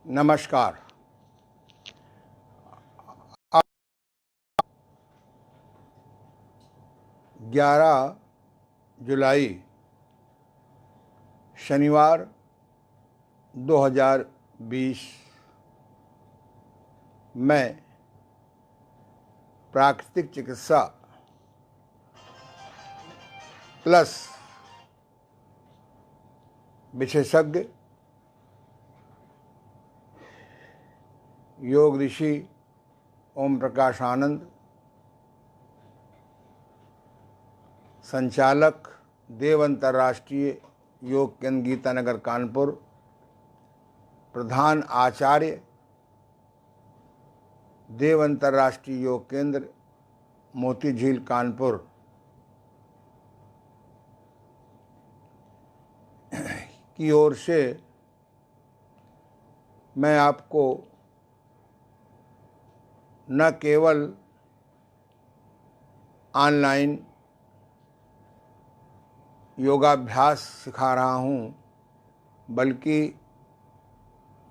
नमस्कार। 11 जुलाई शनिवार 2020 में प्राकृतिक चिकित्सा प्लस विशेषज्ञ योग ऋषि ओम प्रकाश आनंद, संचालक देव अंतर्राष्ट्रीय योग केंद्र गीतानगर कानपुर, प्रधान आचार्य देव अंतर्राष्ट्रीय योग केंद्र मोती झील कानपुर की ओर से मैं आपको न केवल ऑनलाइन योगाभ्यास सिखा रहा हूँ, बल्कि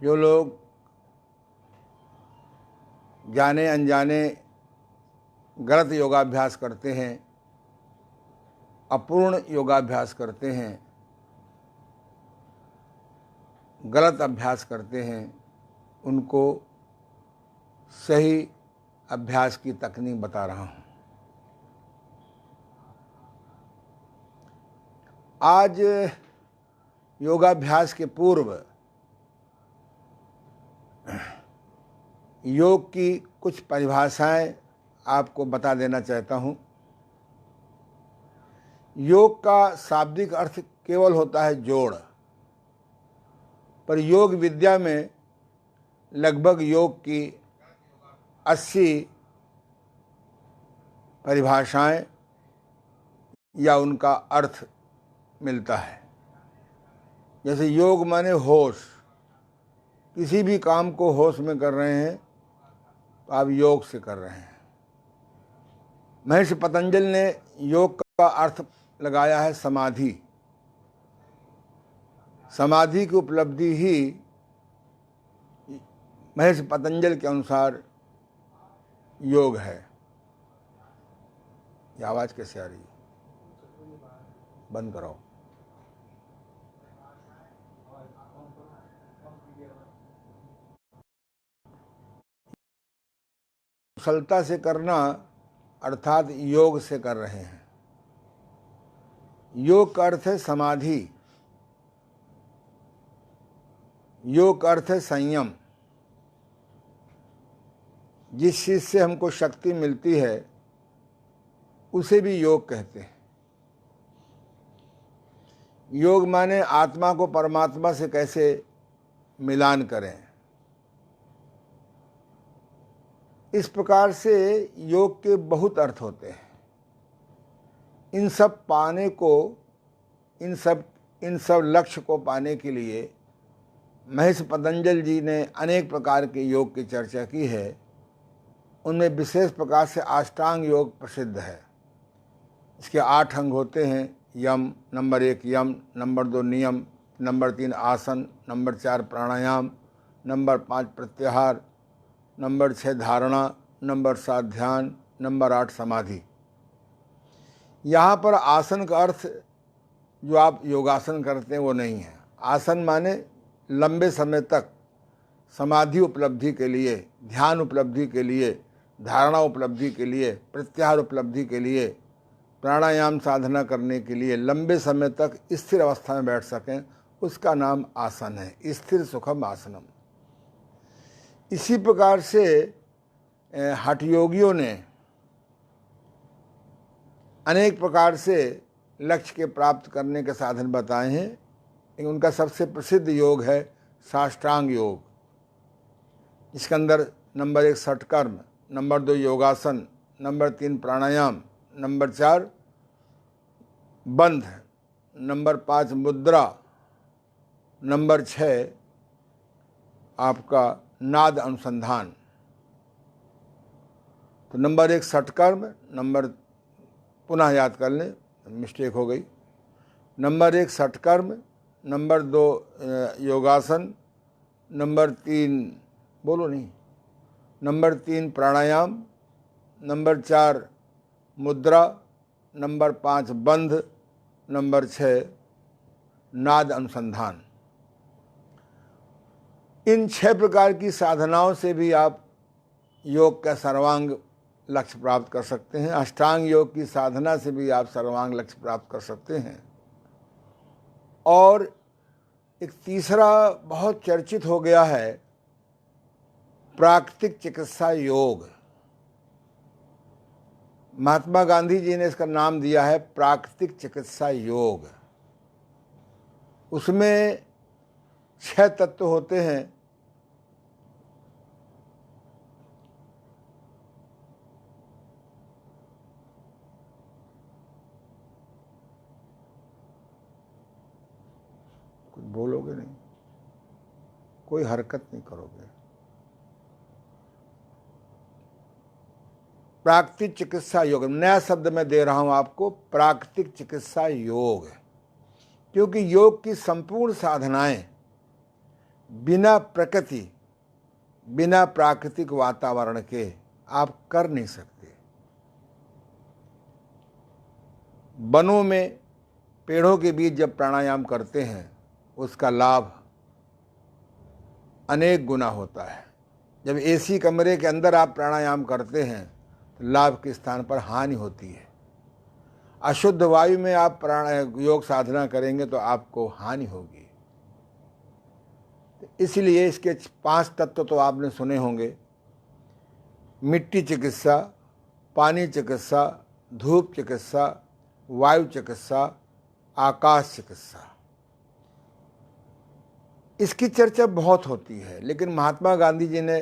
जो लोग जाने अनजाने गलत योगाभ्यास करते हैं, अपूर्ण योगाभ्यास करते हैं, गलत अभ्यास करते हैं, उनको सही अभ्यास की तकनीक बता रहा हूँ। आज योगाभ्यास के पूर्व योग की कुछ परिभाषाएं आपको बता देना चाहता हूँ। योग का शाब्दिक अर्थ केवल होता है जोड़, पर योग विद्या में लगभग योग की 80 परिभाषाएं या उनका अर्थ मिलता है। जैसे योग माने होश, किसी भी काम को होश में कर रहे हैं तो आप योग से कर रहे हैं। महर्षि पतंजलि ने योग का अर्थ लगाया है समाधि। समाधि की उपलब्धि ही महर्षि पतंजलि के अनुसार योग है। ये आवाज़ कैसे आ रही है? बंद कराओ। कुशलता से करना अर्थात योग से कर रहे हैं। योग का अर्थ है समाधि, योग का अर्थ है संयम। जिस चीज से हमको शक्ति मिलती है उसे भी योग कहते हैं। योग माने आत्मा को परमात्मा से कैसे मिलान करें। इस प्रकार से योग के बहुत अर्थ होते हैं। इन सब पाने को, इन सब लक्ष्य को पाने के लिए महर्षि पतंजलि जी ने अनेक प्रकार के योग की चर्चा की है। उनमें विशेष प्रकार से अष्टांग योग प्रसिद्ध है। इसके 8 अंग होते हैं। यम, नंबर 1 यम, नंबर 2 नियम, नंबर 3 आसन, नंबर 4 प्राणायाम, नंबर 5 प्रत्याहार, नंबर 6 धारणा, नंबर 7 ध्यान, नंबर 8 समाधि। यहाँ पर आसन का अर्थ जो आप योगासन करते हैं वो नहीं है। आसन माने लंबे समय तक समाधि उपलब्धि के लिए, ध्यान उपलब्धि के लिए, धारणा उपलब्धि के लिए, प्रत्याहार उपलब्धि के लिए, प्राणायाम साधना करने के लिए लंबे समय तक स्थिर अवस्था में बैठ सकें, उसका नाम आसन है। स्थिर सुखम आसनम। इसी प्रकार से हठ योगियों ने अनेक प्रकार से लक्ष्य के प्राप्त करने के साधन बताए हैं। लेकिन उनका सबसे प्रसिद्ध योग है साष्टांग योग। इसके अंदर नंबर 1 षटकर्म, नंबर 2 योगासन, नंबर 3 प्राणायाम, नंबर 4 बंध, नंबर 5 मुद्रा, नंबर 6 आपका नाद अनुसंधान। तो नंबर 1 षटकर्म, नंबर पुनः याद कर लें, मिस्टेक हो गई। नंबर 1 षटकर्म, नंबर 2 योगासन, नंबर 3 बोलो नहीं, नंबर 3 प्राणायाम, नंबर 4 मुद्रा, नंबर 5 बंध, नंबर 6 नाद अनुसंधान। इन 6 प्रकार की साधनाओं से भी आप योग का सर्वांग लक्ष्य प्राप्त कर सकते हैं। अष्टांग योग की साधना से भी आप सर्वांग लक्ष्य प्राप्त कर सकते हैं। और एक तीसरा बहुत चर्चित हो गया है, प्राकृतिक चिकित्सा योग। महात्मा गांधी जी ने इसका नाम दिया है प्राकृतिक चिकित्सा योग। उसमें 6 तत्व होते हैं। कुछ बोलोगे नहीं, कोई हरकत नहीं करोगे। प्राकृतिक चिकित्सा योग, नया शब्द मैं दे रहा हूं आपको, प्राकृतिक चिकित्सा योग। क्योंकि योग की संपूर्ण साधनाएं बिना प्रकृति, बिना प्राकृतिक वातावरण के आप कर नहीं सकते। वनों में पेड़ों के बीच जब प्राणायाम करते हैं उसका लाभ अनेक गुना होता है। जब एसी कमरे के अंदर आप प्राणायाम करते हैं तो लाभ के स्थान पर हानि होती है। अशुद्ध वायु में आप योग साधना करेंगे तो आपको हानि होगी। इसलिए इसके 5 तत्व तो आपने सुने होंगे, मिट्टी चिकित्सा, पानी चिकित्सा, धूप चिकित्सा, वायु चिकित्सा, आकाश चिकित्सा। इसकी चर्चा बहुत होती है, लेकिन महात्मा गांधी जी ने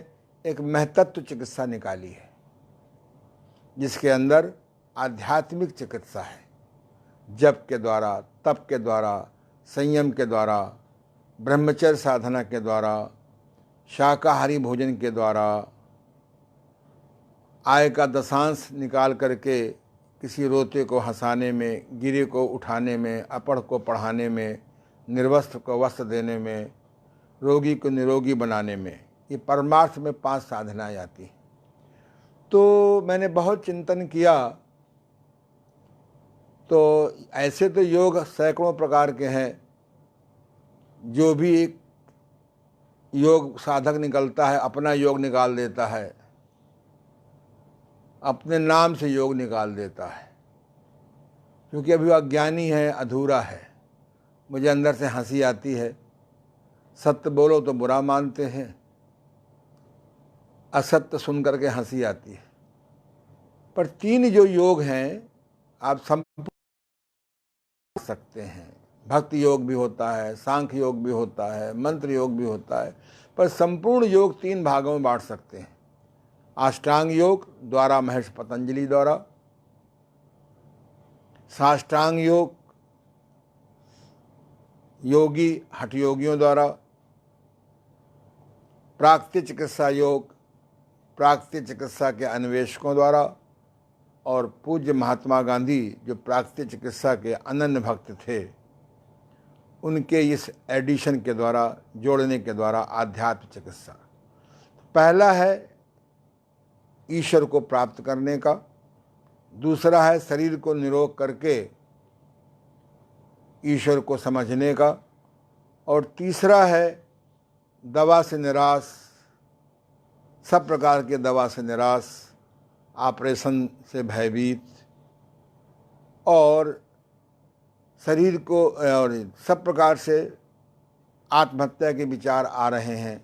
एक महत्त्व चिकित्सा निकाली है जिसके अंदर आध्यात्मिक चिकित्सा है। जप के द्वारा, तप के द्वारा, संयम के द्वारा, ब्रह्मचर्य साधना के द्वारा, शाकाहारी भोजन के द्वारा, आय का दशांश निकाल करके किसी रोते को हंसाने में, गिरे को उठाने में, अपढ़ को पढ़ाने में, निर्वस्त्र को वस्त्र देने में, रोगी को निरोगी बनाने में, ये परमार्थ में 5 साधनाएं आती हैं। तो मैंने बहुत चिंतन किया, तो ऐसे तो योग सैकड़ों प्रकार के हैं। जो भी एक योग साधक निकलता है अपना योग निकाल देता है, अपने नाम से योग निकाल देता है, क्योंकि अभी वो अज्ञानी है, अधूरा है। मुझे अंदर से हंसी आती है, सत्य बोलो तो बुरा मानते हैं, असत्य सुन करके हंसी आती है। पर 3 जो योग हैं आप संपूर्ण सकते हैं। भक्ति योग भी होता है, सांख्य योग भी होता है, मंत्र योग भी होता है, पर संपूर्ण योग 3 भागों में बांट सकते हैं। अष्टांग योग द्वारा महर्षि पतंजलि द्वारा, साष्टांग योग योगी हठ योगियों द्वारा, प्राकृतिक चिकित्सा योग प्राकृतिक चिकित्सा के अन्वेषकों द्वारा, और पूज्य महात्मा गांधी जो प्राकृतिक चिकित्सा के अनन्य भक्त थे उनके इस एडिशन के द्वारा, जोड़ने के द्वारा आध्यात्म चिकित्सा। पहला है ईश्वर को प्राप्त करने का, दूसरा है शरीर को निरोग करके ईश्वर को समझने का, और तीसरा है दवा से निराश, सब प्रकार के दवा से निराश, ऑपरेशन से भयभीत, और शरीर को और सब प्रकार से आत्महत्या के विचार आ रहे हैं,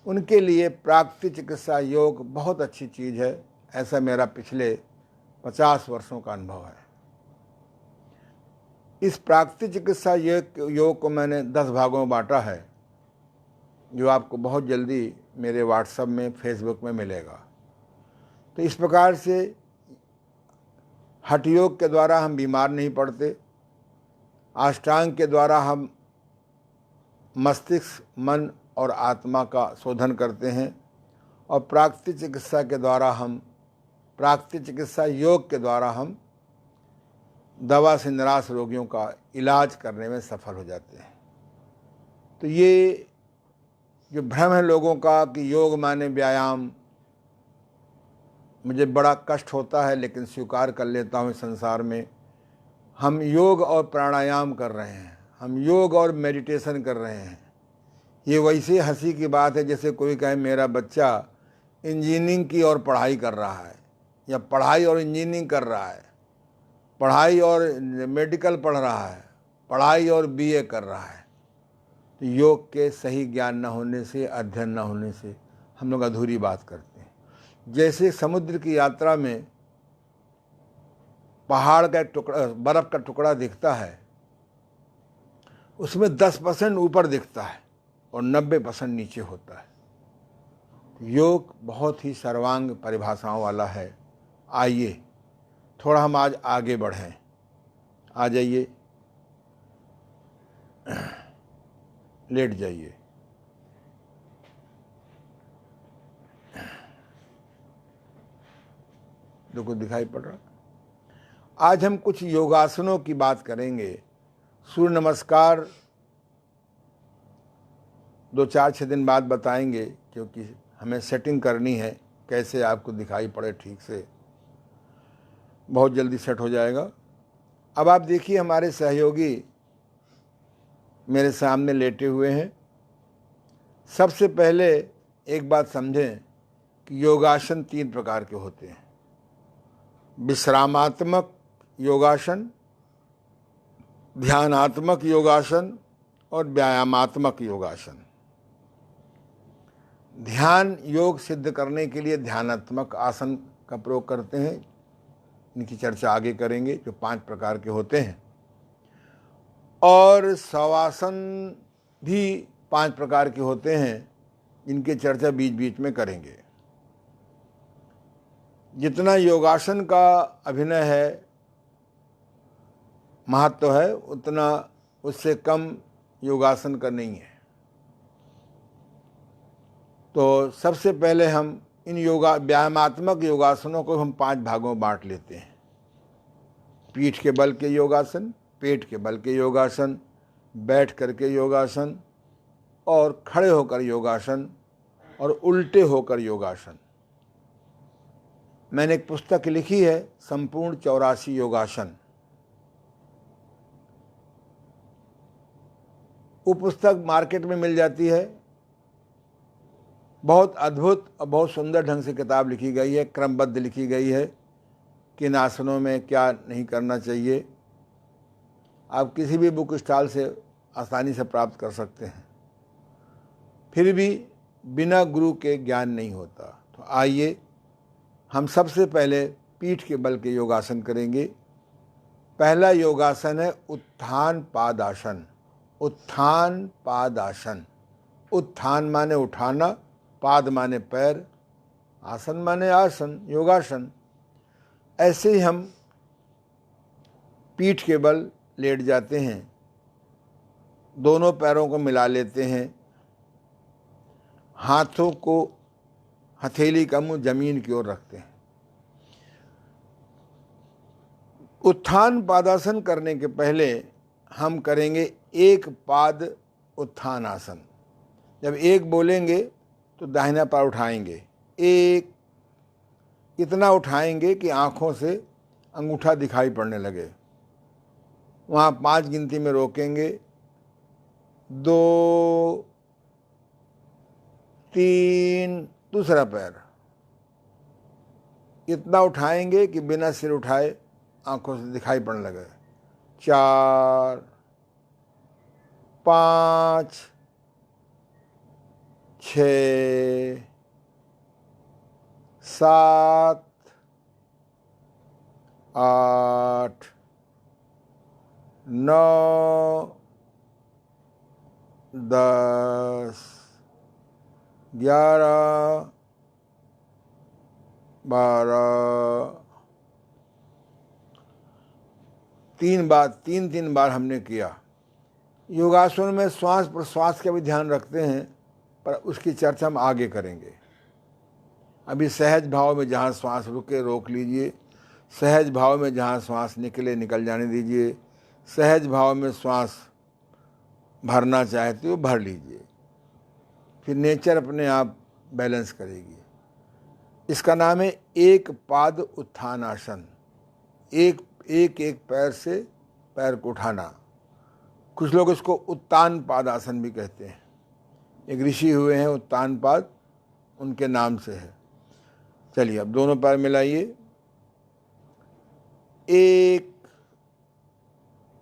उनके लिए प्राकृतिक चिकित्सा योग बहुत अच्छी चीज़ है। ऐसा मेरा पिछले 50 वर्षों का अनुभव है। इस प्राकृतिक चिकित्सा योग को मैंने 10 भागों में बांटा है, जो आपको बहुत जल्दी मेरे व्हाट्सएप में, फेसबुक में मिलेगा। तो इस प्रकार से हठ योग के द्वारा हम बीमार नहीं पड़ते, अष्टांग के द्वारा हम मस्तिष्क, मन और आत्मा का शोधन करते हैं, और प्राकृतिक चिकित्सा के द्वारा हम, प्राकृतिक चिकित्सा योग के द्वारा हम दवा से निराश रोगियों का इलाज करने में सफल हो जाते हैं। तो ये जो भ्रम है लोगों का कि योग माने व्यायाम, मुझे बड़ा कष्ट होता है लेकिन स्वीकार कर लेता हूँ इस संसार में हम योग और प्राणायाम कर रहे हैं, हम योग और मेडिटेशन कर रहे हैं। ये वैसे हंसी की बात है जैसे कोई कहे मेरा बच्चा इंजीनियरिंग की और पढ़ाई कर रहा है, या पढ़ाई और इंजीनियरिंग कर रहा है, पढ़ाई और मेडिकल पढ़ रहा है, पढ़ाई और बीए कर रहा है। तो योग के सही ज्ञान न होने से, अध्ययन न होने से हम लोग अधूरी बात करते हैं। जैसे समुद्र की यात्रा में पहाड़ का टुकड़ा, बर्फ का टुकड़ा दिखता है, उसमें 10% ऊपर दिखता है और 90% नीचे होता है। योग बहुत ही सर्वांग परिभाषाओं वाला है। आइए थोड़ा हम आज आगे बढ़ें। आ जाइए, लेट जाइए। देखो दिखाई पड़ रहा। आज हम कुछ योगासनों की बात करेंगे। सूर्य नमस्कार 2-4-6 दिन बाद बताएंगे, क्योंकि हमें सेटिंग करनी है कैसे आपको दिखाई पड़े ठीक से। बहुत जल्दी सेट हो जाएगा। अब आप देखिए हमारे सहयोगी मेरे सामने लेटे हुए हैं। सबसे पहले एक बात समझें कि योगासन 3 प्रकार के होते हैं। विश्रामात्मक योगासन, ध्यानात्मक योगासन और व्यायामात्मक योगासन। ध्यान योग सिद्ध करने के लिए ध्यानात्मक आसन का प्रयोग करते हैं, इनकी चर्चा आगे करेंगे, जो 5 प्रकार के होते हैं। और शवासन भी 5 प्रकार के होते हैं, इनकी चर्चा बीच बीच में करेंगे। जितना योगासन का अभिनय है, महत्व है, उतना उससे कम योगासन का नहीं है। तो सबसे पहले हम इन व्यायामात्मक योगासनों को हम 5 भागों में बांट लेते हैं। पीठ के बल के योगासन, पेट के बल के योगासन, बैठ करके योगासन, और खड़े होकर योगासन, और उल्टे होकर योगासन। मैंने एक पुस्तक लिखी है, संपूर्ण 84 योगासन। वो पुस्तक मार्केट में मिल जाती है। बहुत अद्भुत और बहुत सुंदर ढंग से किताब लिखी गई है, क्रमबद्ध लिखी गई है, किन आसनों में क्या नहीं करना चाहिए। आप किसी भी बुक स्टॉल से आसानी से प्राप्त कर सकते हैं। फिर भी बिना गुरु के ज्ञान नहीं होता। तो आइए हम सबसे पहले पीठ के बल के योगासन करेंगे। पहला योगासन है उत्थान पादासन। उत्थान पादासन। उत्थान माने उठाना, पाद माने पैर, आसन माने आसन, योगासन। ऐसे ही हम पीठ के बल लेट जाते हैं, दोनों पैरों को मिला लेते हैं, हाथों को, हथेली का मुंह जमीन की ओर रखते हैं। उत्थान पादासन करने के पहले हम करेंगे एक पाद उत्थान आसन। जब एक बोलेंगे तो दाहिना पैर उठाएंगे, एक, इतना उठाएंगे कि आँखों से अंगूठा दिखाई पड़ने लगे। वहाँ 5 गिनती में रोकेंगे, 2, 3, दूसरा पैर इतना उठाएंगे कि बिना सिर उठाए आँखों से दिखाई पड़ने लगे। 4, 5, 6, 7, 8, 9, 10, 11, 12, 3 बार हमने किया। योगासन में श्वास प्रश्वास का भी ध्यान रखते हैं, पर उसकी चर्चा हम आगे करेंगे। अभी सहज भाव में जहाँ श्वास रुके रोक लीजिए, सहज भाव में जहाँ श्वास निकले निकल जाने दीजिए, सहज भाव में श्वास भरना चाहते हो भर लीजिए। फिर नेचर अपने आप बैलेंस करेगी। इसका नाम है एक पाद उत्थान आसन। एक एक एक पैर से पैर को उठाना। कुछ लोग इसको उत्तान पाद आसन भी कहते हैं। एक ऋषि हुए हैं उत्तान पाद, उनके नाम से है। चलिए अब दोनों पैर मिलाइए। एक,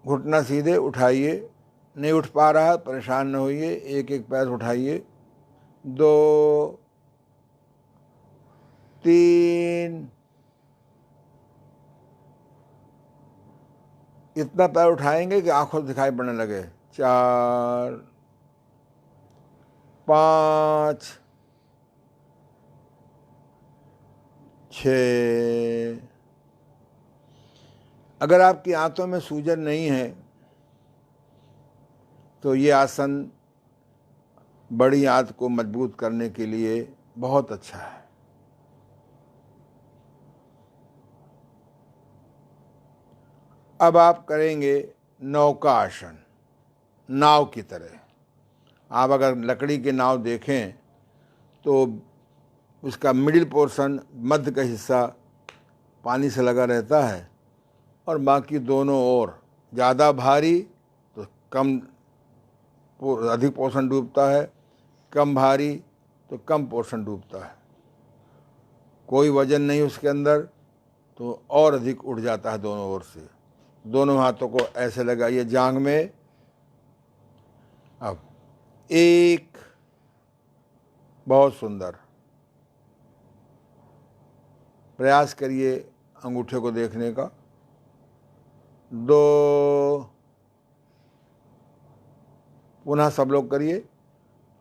घुटना सीधे उठाइए, नहीं उठ पा रहा परेशान न होइए, एक एक पैर उठाइए। 2 3, इतना पैर उठाएंगे कि आंखों से दिखाई पड़ने लगे। 4 5 6। अगर आपकी आंतों में सूजन नहीं है तो ये आसन बड़ी आंत को मजबूत करने के लिए बहुत अच्छा है। अब आप करेंगे नौका आसन, नाव की तरह। आप अगर लकड़ी की नाव देखें तो उसका मिडिल पोर्शन, मध्य का हिस्सा पानी से लगा रहता है और बाकी दोनों ओर ज़्यादा भारी तो अधिक पोर्शन डूबता है, कम भारी तो कम पोर्शन डूबता है। कोई वजन नहीं उसके अंदर तो और अधिक उड़ जाता है दोनों ओर से। दोनों हाथों को ऐसे लगाइए जांघ में। अब 1, बहुत सुंदर, प्रयास करिए अंगूठे को देखने का। 2, पुनः सब लोग करिए।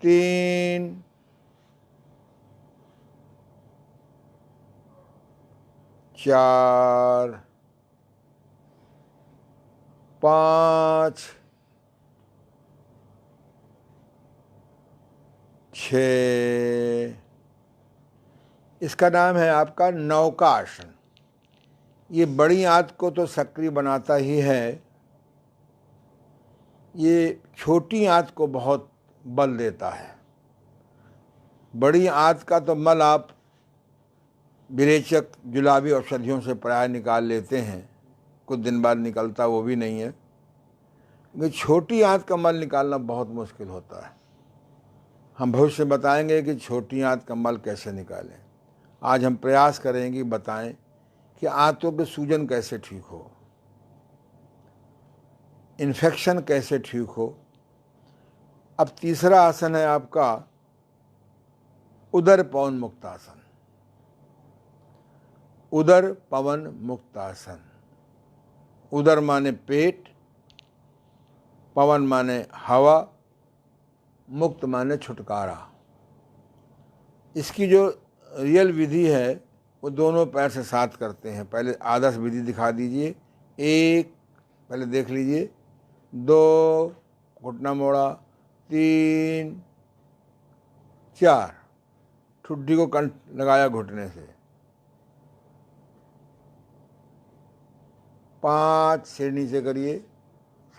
3, 4, 5, 6। इसका नाम है आपका नौका आसन। ये बड़ी आंत को तो सक्रिय बनाता ही है, ये छोटी आंत को बहुत बल देता है। बड़ी आंत का तो मल आप विरेचक जुलाबी औषधियों से प्राय निकाल लेते हैं, कुछ दिन बाद निकलता वो भी नहीं है। लेकिन छोटी आंत का मल निकालना बहुत मुश्किल होता है। हम भविष्य में बताएंगे कि छोटी आंत का मल कैसे निकालें। आज हम प्रयास करेंगे बताएं कि आंतों के सूजन कैसे ठीक हो, इन्फेक्शन कैसे ठीक हो। अब तीसरा आसन है आपका उदर पवन मुक्तासन। उदर पवन मुक्तासन। उदर माने पेट, पवन माने हवा, मुक्त माने छुटकारा। इसकी जो रियल विधि है वो दोनों पैर से साथ करते हैं। पहले आदर्श विधि दिखा दीजिए। 1, पहले देख लीजिए। 2, घुटना मोड़ा। 3, 4, ठुड्डी को कंठ लगाया घुटने से। 5, सिर नीचे करिए,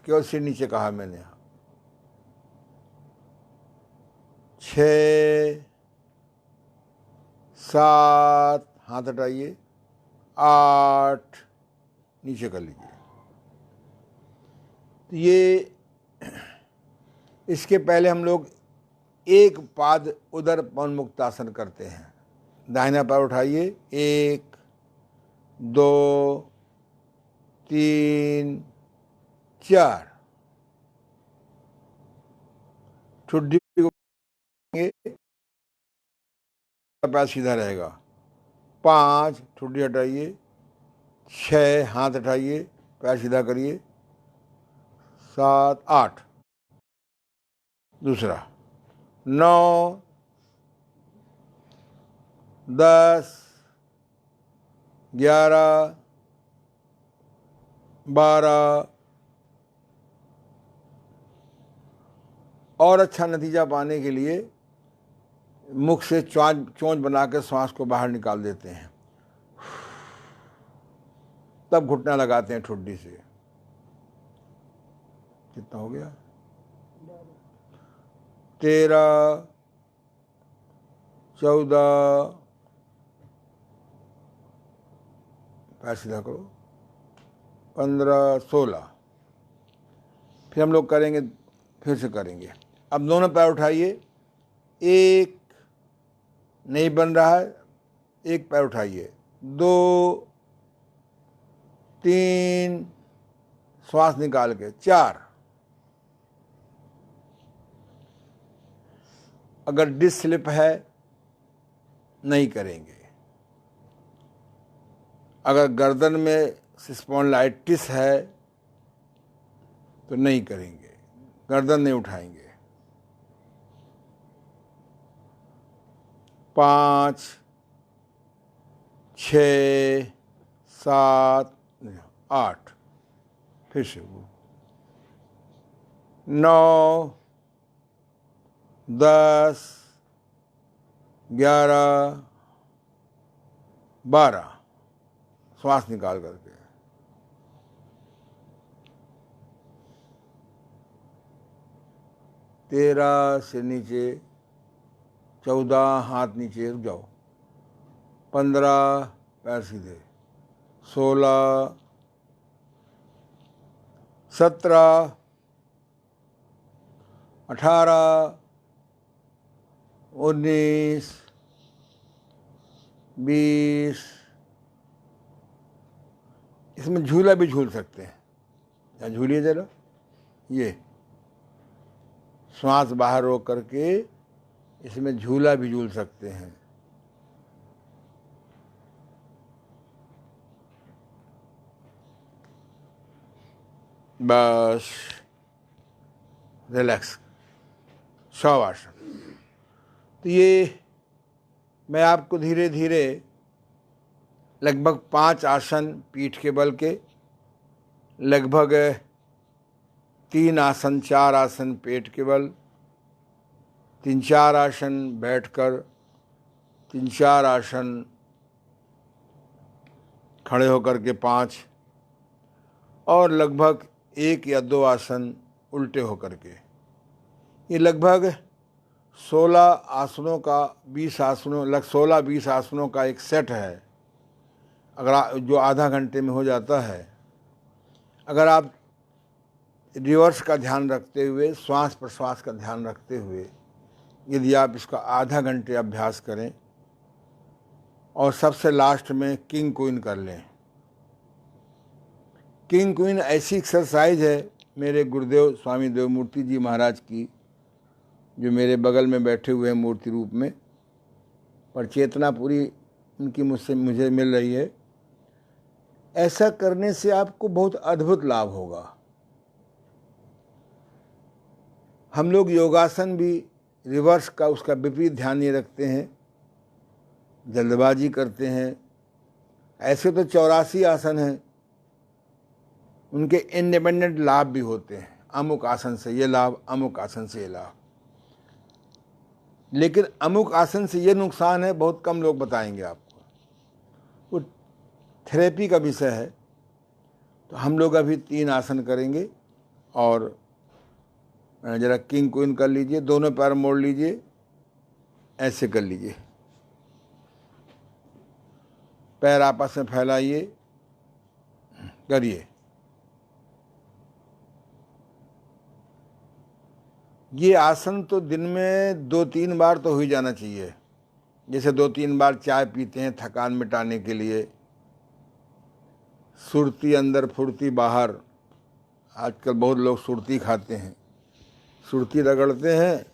केवल सिर नीचे कहा मैंने। 6, 7, हाथ हटाइए। 8, नीचे कर लीजिए। तो ये इसके पहले हम लोग एक पाद उदर पवन मुक्तासन करते हैं। दाहिना पैर उठाइए। 1, 2, 3, 4, ठुड्डी को पैर सीधा रहेगा। 5, ठुड्डी हटाइए। 6, हाथ हटाइए, पैर सीधा करिए। 7, 8, दूसरा। 9, 10, 11, 12। और अच्छा नतीजा पाने के लिए मुख से चोंच बना के श्वास को बाहर निकाल देते हैं, तब घुटना लगाते हैं ठुड्डी से। कितना हो गया? 13, 14, पैर सीधा करो, 15, 16। फिर हम लोग करेंगे, फिर से करेंगे। अब दोनों पैर उठाइए, एक नहीं बन रहा है, एक पैर उठाइए, 2, 3, श्वास निकाल के 4। अगर डिस्क स्लिप है नहीं करेंगे। अगर गर्दन में स्पॉन्डिलाइटिस है तो नहीं करेंगे, गर्दन नहीं उठाएंगे। 5, 6, 7, 8, फिर से 9, 10, 11, 12, श्वास निकाल करके। 13 से नीचे, 14 हाथ नीचे, रुक जाओ, 15 पैर सीधे, 16, 17, 18, 19, 20। इसमें झूला भी झूल सकते हैं, या झूलिए जरा, ये श्वास बाहर रोक करके इसमें झूला भी झूल सकते हैं। बस रिलैक्स, शवासन। तो ये मैं आपको धीरे धीरे लगभग 5 आसन पीठ के बल के, लगभग 3 आसन 4 आसन पेट के बल, 3-4 आसन बैठकर, 3-4 आसन खड़े होकर के 5, और लगभग 1 या 2 आसन उल्टे होकर के। ये लगभग 16 आसनों का 20 आसनों, 16-20 आसनों का एक सेट है। अगर जो आधा घंटे में हो जाता है। अगर आप रिवर्स का ध्यान रखते हुए, श्वास प्रश्वास का ध्यान रखते हुए यदि आप इसका आधा घंटे अभ्यास करें और सबसे लास्ट में किंग क्वीन कर लें। किंग क्वीन ऐसी एक्सरसाइज है मेरे गुरुदेव स्वामी देवमूर्ति जी महाराज की, जो मेरे बगल में बैठे हुए हैं मूर्ति रूप में, पर चेतना पूरी उनकी मुझे मिल रही है। ऐसा करने से आपको बहुत अद्भुत लाभ होगा। हम लोग योगासन भी रिवर्स का, उसका विपरीत ध्यान नहीं रखते हैं, जल्दबाजी करते हैं। ऐसे तो 84 आसन हैं, उनके इंडिपेंडेंट लाभ भी होते हैं। अमुक आसन से ये लाभ, अमुक आसन से ये लाभ। लेकिन अमुक आसन से ये नुकसान है, बहुत कम लोग बताएंगे आपको। वो थेरेपी का विषय है। तो हम लोग अभी 3 आसन करेंगे, और जरा किंग क्वीन कर लीजिए, दोनों पैर मोड़ लीजिए, ऐसे कर लीजिए, पैर आपस में फैलाइए, करिए। ये आसन तो दिन में 2-3 बार तो हो ही जाना चाहिए। जैसे 2-3 बार चाय पीते हैं थकान मिटाने के लिए, सुरती अंदर फुर्ती बाहर। आजकल बहुत लोग सुरती खाते हैं, सुरती रगड़ते हैं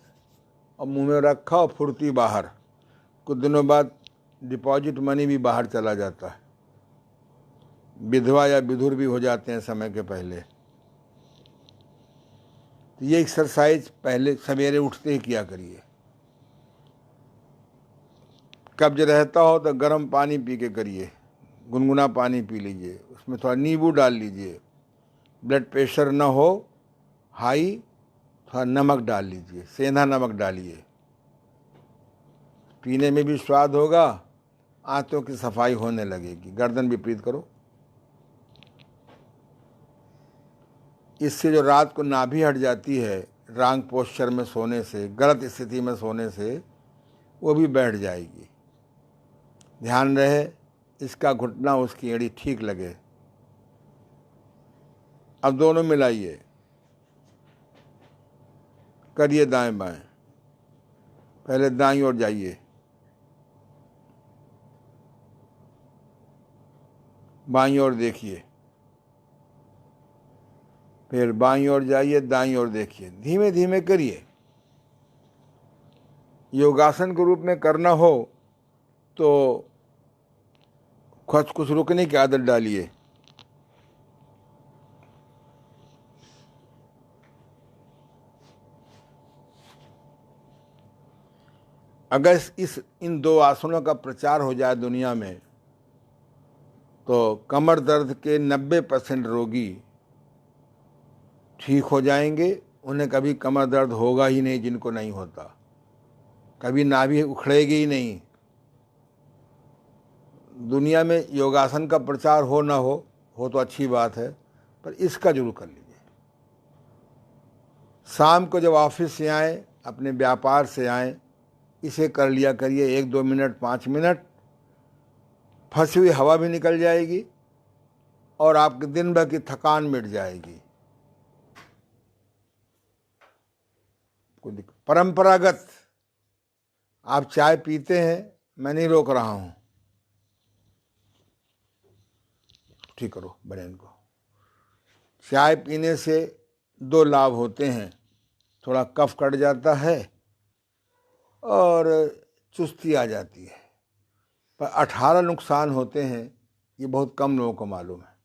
और मुंह में रखा और फुर्ती बाहर। कुछ दिनों बाद डिपॉजिट मनी भी बाहर चला जाता है, विधवा या विधुर भी हो जाते हैं समय के पहले। तो ये एक्सरसाइज पहले सवेरे उठते ही किया करिए। कब्ज रहता हो तो गर्म पानी पी के करिए, गुनगुना पानी पी लीजिए, उसमें थोड़ा नींबू डाल लीजिए। ब्लड प्रेशर ना हो हाई, थोड़ा नमक डाल लीजिए, सेंधा नमक डालिए, पीने में भी स्वाद होगा, आंतों की सफाई होने लगेगी। गर्दन विपरीत करो। इससे जो रात को नाभि हट जाती है, रांग पोस्चर में सोने से, गलत स्थिति में सोने से, वो भी बैठ जाएगी। ध्यान रहे इसका घुटना उसकी एड़ी ठीक लगे। अब दोनों मिलाइए, करिए दाएं बाएं। पहले दाईं ओर जाइए, बाईं ओर देखिए, फिर बाईं ओर जाइए, दाईं ओर देखिए। धीमे धीमे करिए। योगासन के रूप में करना हो तो कुछ रुकने की आदत डालिए। अगर इन 2 आसनों का प्रचार हो जाए दुनिया में तो कमर दर्द के 90% रोगी ठीक हो जाएंगे। उन्हें कभी कमर दर्द होगा ही नहीं, जिनको नहीं होता। कभी नाभि उखड़ेगी ही नहीं। दुनिया में योगासन का प्रचार हो ना हो तो अच्छी बात है, पर इसका जरूर कर लीजिए। शाम को जब ऑफिस से आए, अपने व्यापार से आए, इसे कर लिया करिए। 1-2 मिनट, 5 मिनट, फंसी हुई हवा भी निकल जाएगी और आपके दिन भर की थकान मिट जाएगी। परंपरागत आप चाय पीते हैं, मैं नहीं रोक रहा हूं, ठीक करो बहन को। चाय पीने से 2 लाभ होते हैं, थोड़ा कफ कट जाता है और चुस्ती आ जाती है। पर 18 नुकसान होते हैं, ये बहुत कम लोगों को मालूम है।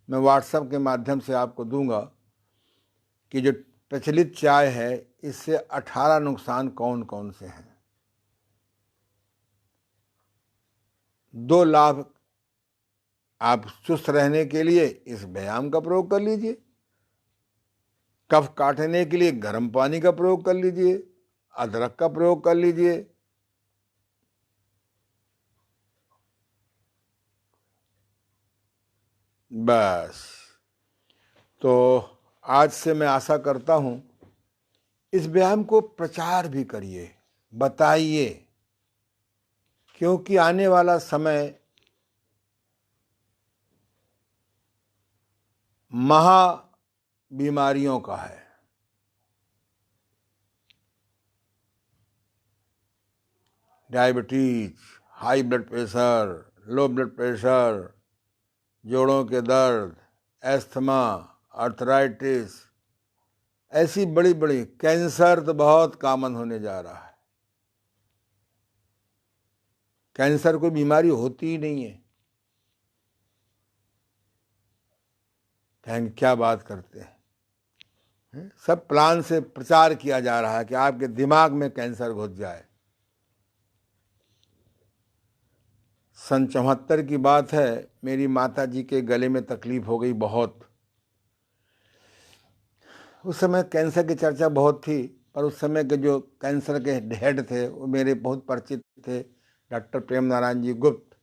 मैं व्हाट्सएप के माध्यम से आपको दूंगा कि जो प्रचलित चाय है, इससे 18 नुकसान कौन कौन से हैं। 2 लाभ आप चुस्त रहने के लिए इस व्यायाम का प्रयोग कर लीजिए। कफ काटने के लिए गर्म पानी का प्रयोग कर लीजिए, अदरक का प्रयोग कर लीजिए। बस, तो आज से मैं आशा करता हूं इस व्यायाम को प्रचार भी करिए, बताइए, क्योंकि आने वाला समय महा बीमारियों का है। Diabetes, high blood pressure, low blood pressure, जोड़ों के दर्द, एस्थमा, आर्थराइटिस, ऐसी बड़ी बड़ी, कैंसर तो बहुत कॉमन होने जा रहा है। कैंसर कोई बीमारी होती ही नहीं है। क्या बात करते हैं। सब प्लान से प्रचार किया जा रहा है कि आपके दिमाग में कैंसर घुस जाए। सन 74 की बात है, मेरी माता जी के गले में तकलीफ हो गई बहुत। उस समय कैंसर की चर्चा बहुत थी, पर उस समय के जो कैंसर के हेड थे वो मेरे बहुत परिचित थे, डॉक्टर प्रेम नारायण जी गुप्त।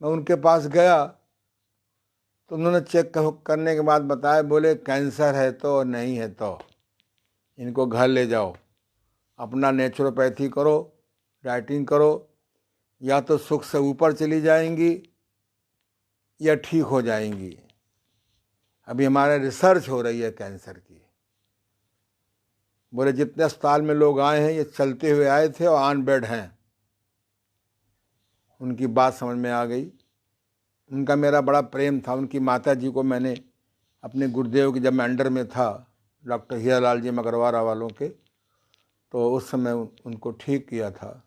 मैं उनके पास गया तो उन्होंने चेक करने के बाद बताया, बोले कैंसर है तो नहीं है तो इनको घर ले जाओ, अपना नेचुरोपैथी करो, डाइटिंग करो, या तो सुख से ऊपर चली जाएंगी या ठीक हो जाएंगी। अभी हमारे रिसर्च हो रही है कैंसर की। बोले जितने अस्पताल में लोग आए हैं ये चलते हुए आए थे और ऑन बेड हैं। उनकी बात समझ में आ गई। उनका मेरा बड़ा प्रेम था। उनकी माता जी को मैंने अपने गुरुदेव के, जब मैं अंडर में था डॉक्टर हीरालाल जी मगरवारा वालों के, तो उस समय उनको ठीक किया था।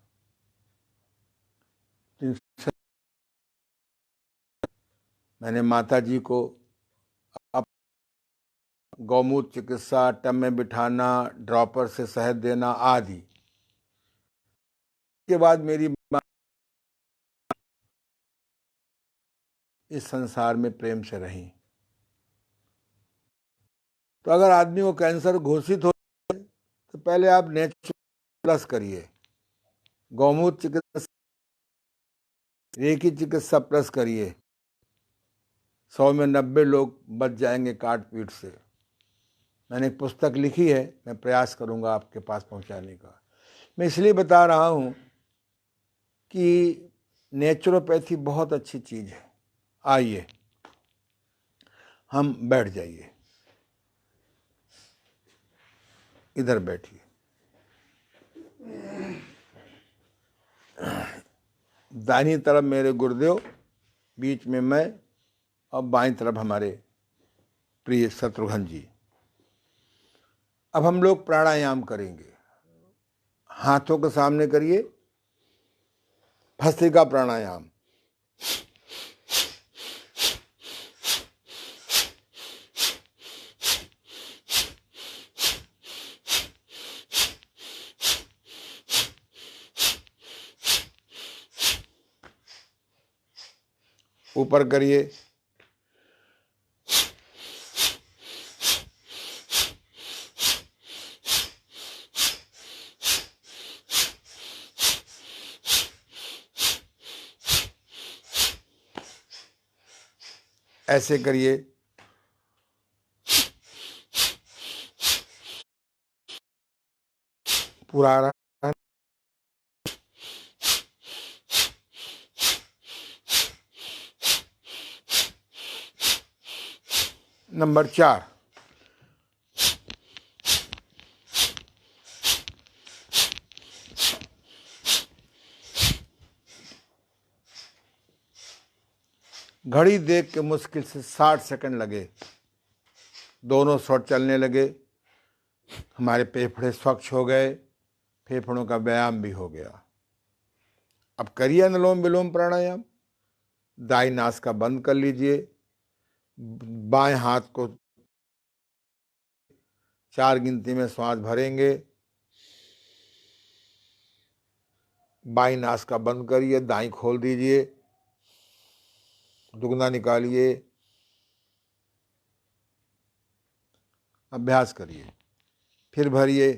मैंने माता जी को गौमूत्र चिकित्सा, टब में बिठाना, ड्रॉपर से शहद देना आदि के बाद मेरी इस संसार में प्रेम से रही। तो अगर आदमी को कैंसर घोषित हो तो पहले आप नेचुरल प्लस करिए, गौमूत्र चिकित्सा, रेकी चिकित्सा प्लस करिए। 100 में 90 लोग बच जाएंगे काट पीट से। मैंने एक पुस्तक लिखी है, मैं प्रयास करूंगा आपके पास पहुंचाने का। मैं इसलिए बता रहा हूं कि नेचुरोपैथी बहुत अच्छी चीज़ है। आइए हम बैठ जाइए, इधर बैठिए। दाहिनी तरफ मेरे गुरुदेव, बीच में मैं, और बाईं तरफ हमारे प्रिय शत्रुघ्न जी। अब हम लोग प्राणायाम करेंगे। हाथों के सामने करिए, भस्त्रिका प्राणायाम। ऊपर करिए, ऐसे करिए, पूरा रहा। नंबर 4, घड़ी देख के मुश्किल से 60 सेकंड लगे, दोनों शॉट चलने लगे, हमारे फेफड़े स्वच्छ हो गए, फेफड़ों का व्यायाम भी हो गया। अब करिए अनुलोम विलोम प्राणायाम। दाई नासिका बंद कर लीजिए, बाएं हाथ को 4 गिनती में श्वास भरेंगे, बाईं नासिका बंद करिए, दाई खोल दीजिए, दुगना निकालिए। अभ्यास करिए, फिर भरिए,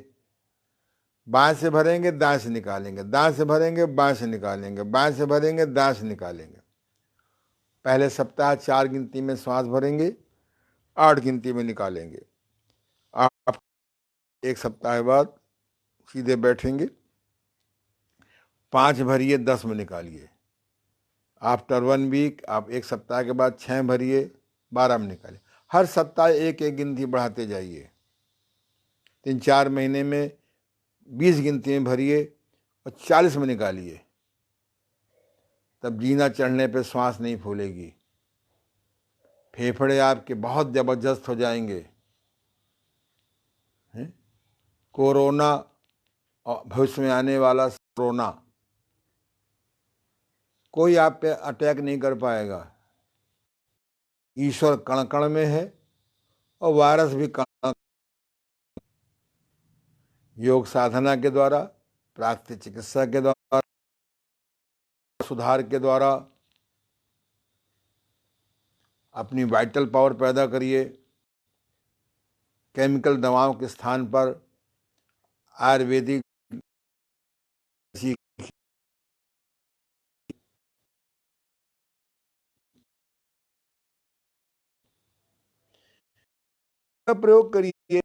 बाएं से भरेंगे, दाएं से निकालेंगे, दाएं से भरेंगे, बाएं से निकालेंगे, बाएं से भरेंगे, दाएं से निकालेंगे। पहले सप्ताह 4 गिनती में श्वास भरेंगे, 8 गिनती में निकालेंगे। आप 1 सप्ताह बाद सीधे बैठेंगे, 5 भरिए, 10 में निकालिए। आफ्टर 1 वीक आप 1 सप्ताह के बाद 6 भरिए, 12 में निकालिए। हर सप्ताह एक गिनती बढ़ाते जाइए। 3-4 महीने में 20 गिनती में भरिए और 40 में निकालिए। तब जीना चढ़ने पे श्वास नहीं फूलेगी, फेफड़े आपके बहुत जबरदस्त हो जाएंगे। कोरोना और भविष्य में आने वाला कोरोना, कोई आप पे अटैक नहीं कर पाएगा। ईश्वर कण कण में है और वायरस भी कण। योग साधना के द्वारा, प्राकृतिक चिकित्सा के द्वारा, सुधार के द्वारा अपनी वाइटल पावर पैदा करिए। केमिकल दवाओं के स्थान पर आयुर्वेदिक का प्रयोग करिए,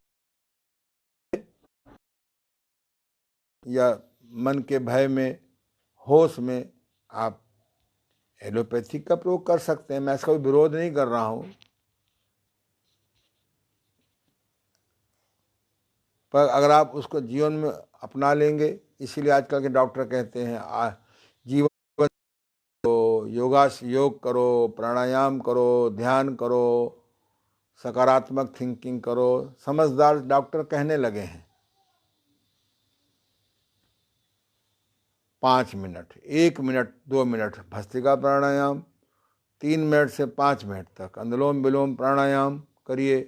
या मन के भय में, होश में आप एलोपैथिक का प्रयोग कर सकते हैं। मैं इसका विरोध नहीं कर रहा हूं, पर अगर आप उसको जीवन में अपना लेंगे, इसीलिए आजकल के डॉक्टर कहते हैं जीवन को योग करो, प्राणायाम करो, ध्यान करो, सकारात्मक थिंकिंग करो। समझदार डॉक्टर कहने लगे हैं। 5 मिनट, 1 मिनट, 2 मिनट भस्त्रिका प्राणायाम, 3 मिनट से 5 मिनट तक अनुलोम विलोम प्राणायाम करिए।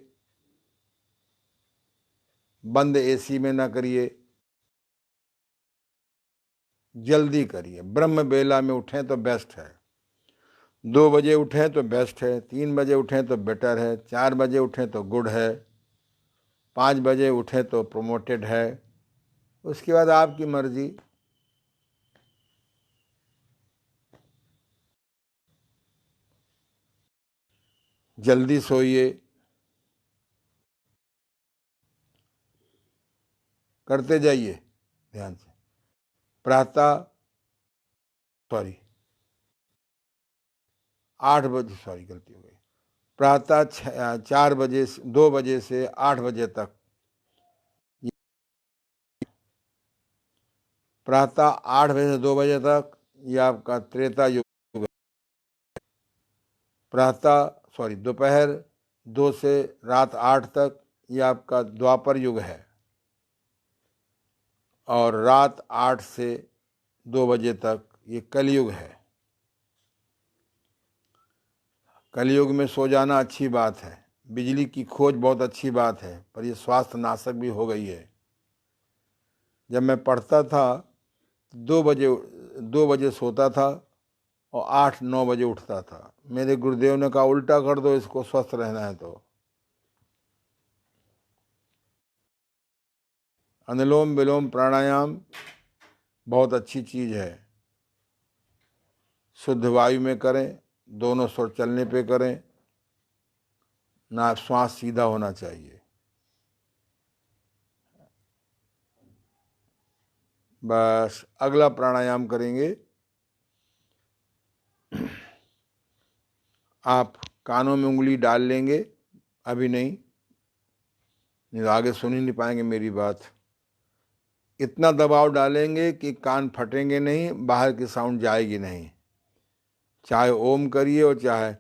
बंद एसी में ना करिए, जल्दी करिए। ब्रह्म बेला में उठें तो बेस्ट है, 2 बजे उठें तो बेस्ट है, 3 बजे उठें तो बेटर है, 4 बजे उठें तो गुड है, 5 बजे उठें तो प्रोमोटेड है। उसके बाद आपकी मर्जी। जल्दी सोइए, करते जाइए ध्यान से। प्रातः सॉरी 8 बजे, सॉरी गलती हो गई, प्रातः 4 बजे 2 बजे से 8 बजे तक, प्रातः 8 बजे से 2 बजे तक ये आपका त्रेता युग है। प्रातः सॉरी दोपहर 2 से रात 8 तक ये आपका द्वापर युग है, और रात 8 से 2 बजे तक ये कलयुग है। कलयुग में सो जाना अच्छी बात है, बिजली की खोज बहुत अच्छी बात है, पर ये स्वास्थ्य नाशक भी हो गई है। जब मैं पढ़ता था 2 बजे सोता था और 8-9 बजे उठता था। मेरे गुरुदेव ने कहा उल्टा कर दो इसको, स्वस्थ रहना है तो। अनुलोम विलोम प्राणायाम बहुत अच्छी चीज़ है। शुद्ध वायु में करें, दोनों स्वर चलने पे करें, ना श्वास सीधा होना चाहिए। बस अगला प्राणायाम करेंगे। आप कानों में उंगली डाल लेंगे, अभी नहीं तो आगे सुन ही नहीं पाएंगे मेरी बात। इतना दबाव डालेंगे कि कान फटेंगे नहीं, बाहर की साउंड जाएगी नहीं। चाहे ओम करिए और चाहे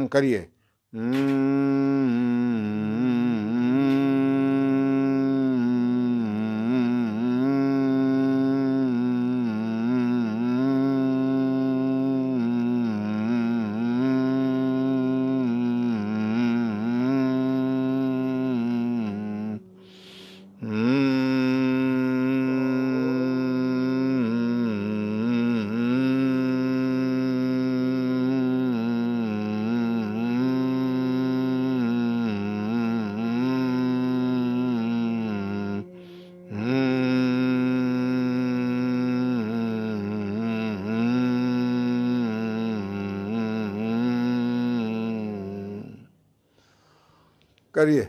करिए। करिए।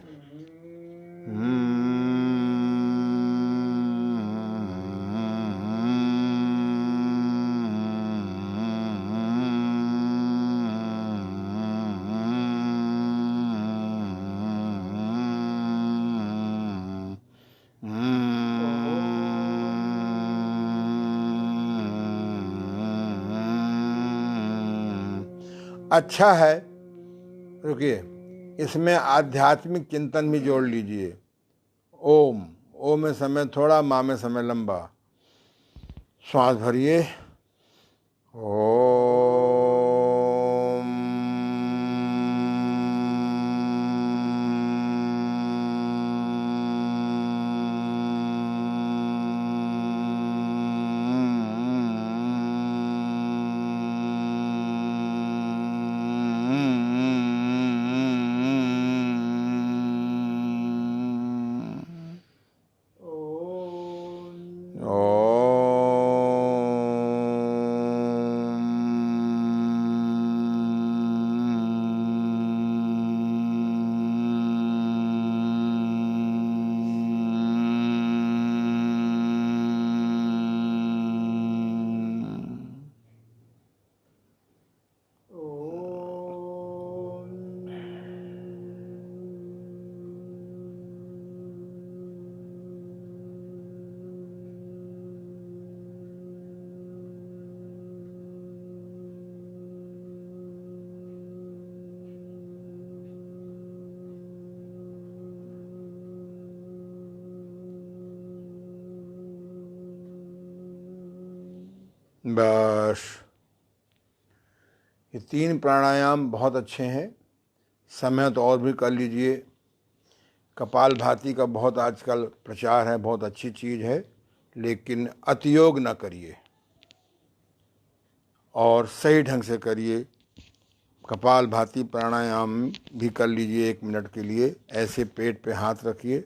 अच्छा है, रुकिए, इसमें आध्यात्मिक चिंतन भी जोड़ लीजिए। ओम, ओम में समय थोड़ा, माँ में समय लंबा। श्वास भरिए, ओम। बस ये 3 प्राणायाम बहुत अच्छे हैं। समय तो और भी कर लीजिए। कपालभाति का बहुत आजकल प्रचार है, बहुत अच्छी चीज़ है, लेकिन अतियोग ना करिए और सही ढंग से करिए। कपालभाति प्राणायाम भी कर लीजिए 1 मिनट के लिए। ऐसे पेट पे हाथ रखिए,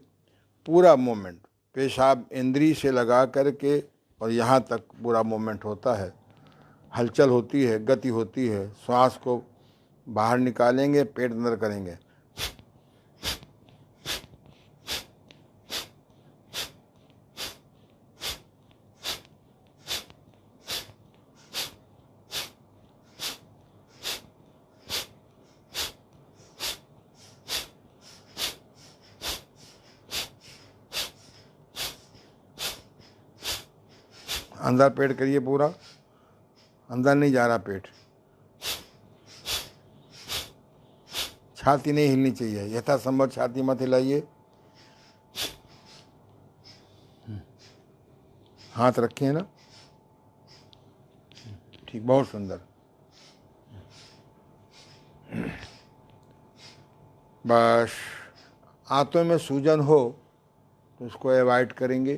पूरा मोमेंट पेशाब इंद्री से लगा करके और यहाँ तक पूरा मोमेंट होता है, हलचल होती है, गति होती है। श्वास को बाहर निकालेंगे, पेट अंदर करेंगे। अंदर पेट करिए पूरा, अंदर नहीं जा रहा पेट, छाती नहीं हिलनी चाहिए, यथासंभव छाती मत हिलाइए। हाथ रखे हैं ना, ठीक, बहुत सुंदर। बस आंतों में सूजन हो तो उसको अवॉइड करेंगे,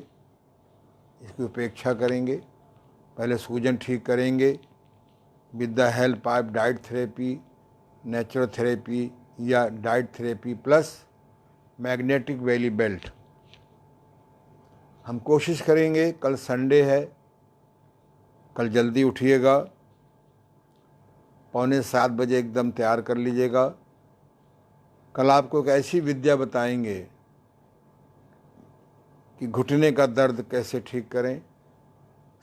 इसकी उपेक्षा करेंगे। पहले सूजन ठीक करेंगे with the help of diet therapy, naturotherapy या diet therapy plus magnetic valley belt. हम कोशिश करेंगे, कल संडे है, कल जल्दी उठिएगा, 6:45 बजे एकदम तैयार कर लीजिएगा। कल आपको एक ऐसी विद्या बताएंगे कि घुटने का दर्द कैसे ठीक करें,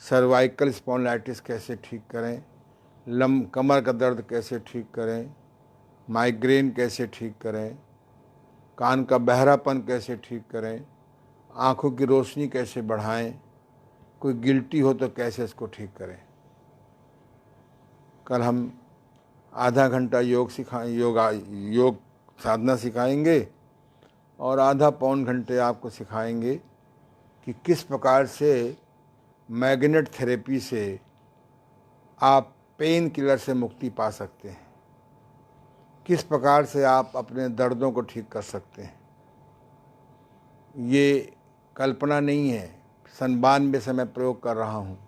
सर्वाइकल स्पॉन्डिलाइटिस कैसे ठीक करें, कमर का दर्द कैसे ठीक करें, माइग्रेन कैसे ठीक करें, कान का बहरापन कैसे ठीक करें, आँखों की रोशनी कैसे बढ़ाएं, कोई गिल्टी हो तो कैसे इसको ठीक करें। कल हम आधा घंटा योग साधना सिखाएंगे और आधा पौन घंटे आपको सिखाएंगे कि किस प्रकार से मैग्नेट थेरेपी से आप पेन किलर से मुक्ति पा सकते हैं, किस प्रकार से आप अपने दर्दों को ठीक कर सकते हैं। ये कल्पना नहीं है, 92 से मैं प्रयोग कर रहा हूँ।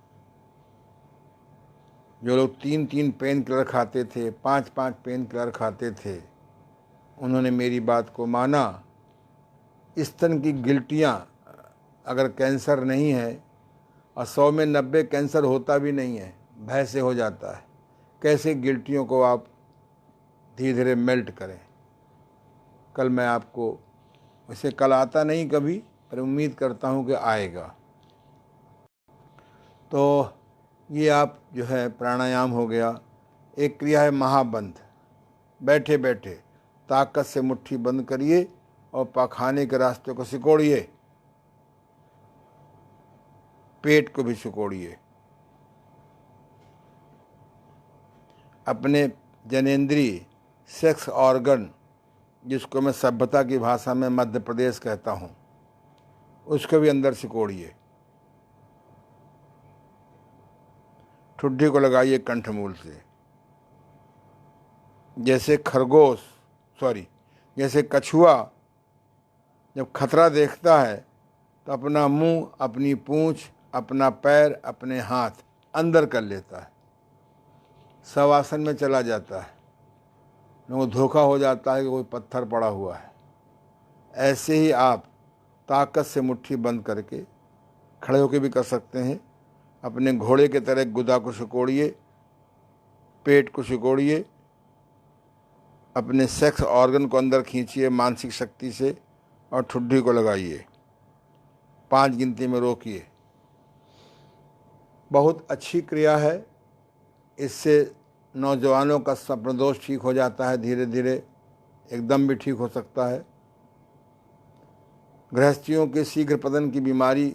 जो लोग 3-3 पेन किलर खाते थे, 5-5 पेन किलर खाते थे, उन्होंने मेरी बात को माना। स्तन की गिल्टियाँ अगर कैंसर नहीं है, और 100 में 90 कैंसर होता भी नहीं है, भय से हो जाता है, कैसे गिल्टियों को आप धीरे धीरे मेल्ट करें। कल मैं आपको, वैसे कल आता नहीं कभी, पर उम्मीद करता हूँ कि आएगा। तो ये आप जो है प्राणायाम हो गया। एक क्रिया है महाबंध, बैठे बैठे ताकत से मुट्ठी बंद करिए और पाखाने के रास्ते को सिकोड़िए, पेट को भी सिकोड़िए। अपने जनेंद्रिय सेक्स ऑर्गन, जिसको मैं सभ्यता की भाषा में मध्य प्रदेश कहता हूँ, उसको भी अंदर सिकोड़िए। ठुड्डी को लगाइए कंठमूल से, जैसे जैसे कछुआ जब खतरा देखता है तो अपना मुंह, अपनी पूंछ, अपना पैर, अपने हाथ अंदर कर लेता है, शवासन में चला जाता है, वो धोखा हो जाता है कि कोई पत्थर पड़ा हुआ है। ऐसे ही आप ताकत से मुट्ठी बंद करके खड़े होकर भी कर सकते हैं। अपने घोड़े के तरह गुदा को सिकोड़िए, पेट को सिकोड़िए, अपने सेक्स ऑर्गन को अंदर खींचिए मानसिक शक्ति से और ठुड्डी को लगाइए। 5 गिनती में रोकिए। बहुत अच्छी क्रिया है। इससे नौजवानों का स्वप्न दोष ठीक हो जाता है, धीरे धीरे एकदम भी ठीक हो सकता है। गृहस्थियों के शीघ्र पतन की बीमारी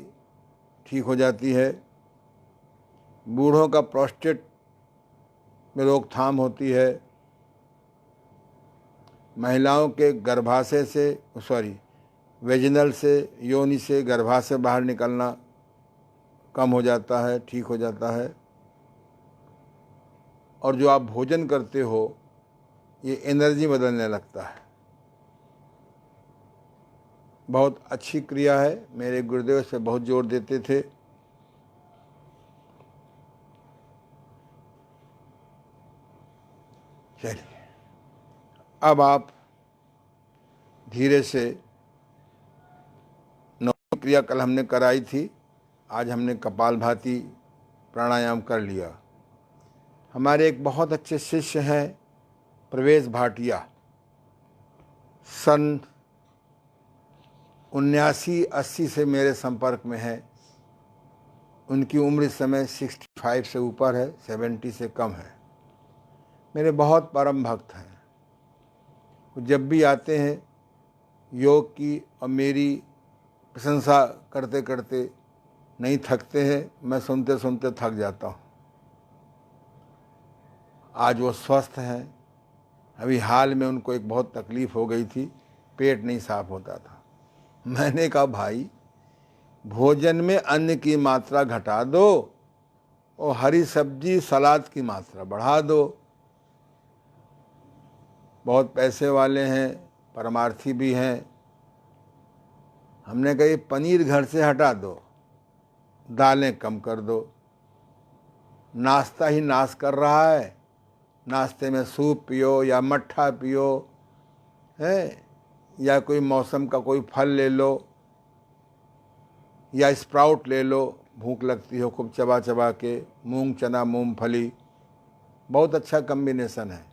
ठीक हो जाती है। बूढ़ों का प्रोस्टेट में रोकथाम होती है। महिलाओं के गर्भाशय से वेजिनल से, योनि से, गर्भाशय बाहर निकलना कम हो जाता है, ठीक हो जाता है। और जो आप भोजन करते हो, ये एनर्जी बदलने लगता है। बहुत अच्छी क्रिया है। मेरे गुरुदेव इस पर बहुत जोर देते थे। चलिए, अब आप धीरे से, क्रिया कल हमने कराई थी, आज हमने कपालभाति प्राणायाम कर लिया। हमारे एक बहुत अच्छे शिष्य हैं प्रवेश भाटिया, सन 79-80 से मेरे संपर्क में है। उनकी उम्र इस समय 65 से ऊपर है, 70 से कम है। मेरे बहुत परम भक्त हैं। वो जब भी आते हैं योग की और मेरी प्रशंसा करते करते नहीं थकते हैं, मैं सुनते सुनते थक जाता हूँ। आज वो स्वस्थ हैं। अभी हाल में उनको एक बहुत तकलीफ़ हो गई थी, पेट नहीं साफ होता था। मैंने कहा भाई, भोजन में अन्न की मात्रा घटा दो और हरी सब्जी सलाद की मात्रा बढ़ा दो। बहुत पैसे वाले हैं, परमार्थी भी हैं। हमने कहा ये पनीर घर से हटा दो, दालें कम कर दो। नाश्ता ही नाश कर रहा है, नाश्ते में सूप पियो या मट्ठा पियो, है, या कोई मौसम का कोई फल ले लो या स्प्राउट ले लो, भूख लगती हो खूब चबा चबा के। मूंग चना मूंगफली बहुत अच्छा कम्बिनेशन है।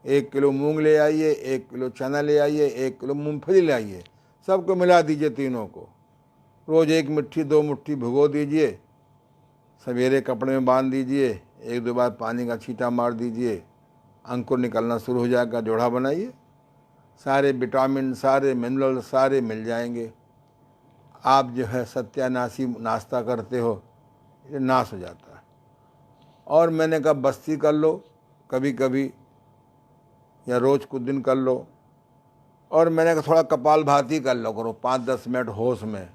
1 किलो मूंग ले आइए, 1 किलो चना ले आइए, 1 किलो मूंगफली ले आइए, सबको मिला दीजिए, तीनों को रोज़ 1 मुट्ठी 2 मुट्ठी भिगो दीजिए, सवेरे कपड़े में बांध दीजिए, 1-2 बार पानी का छींटा मार दीजिए, अंकुर निकलना शुरू हो जाएगा, जोड़ा बनाइए, सारे विटामिन सारे मिनरल सारे मिल जाएंगे। आप जो है सत्यानाशी नाश्ता करते हो, ये नाश हो जाता है। और मैंने कहा बस्ती कर लो कभी कभी, या रोज़ कुछ दिन कर लो। और मैंने कहा थोड़ा कपालभाति कर लो करो 5-10 मिनट होश में।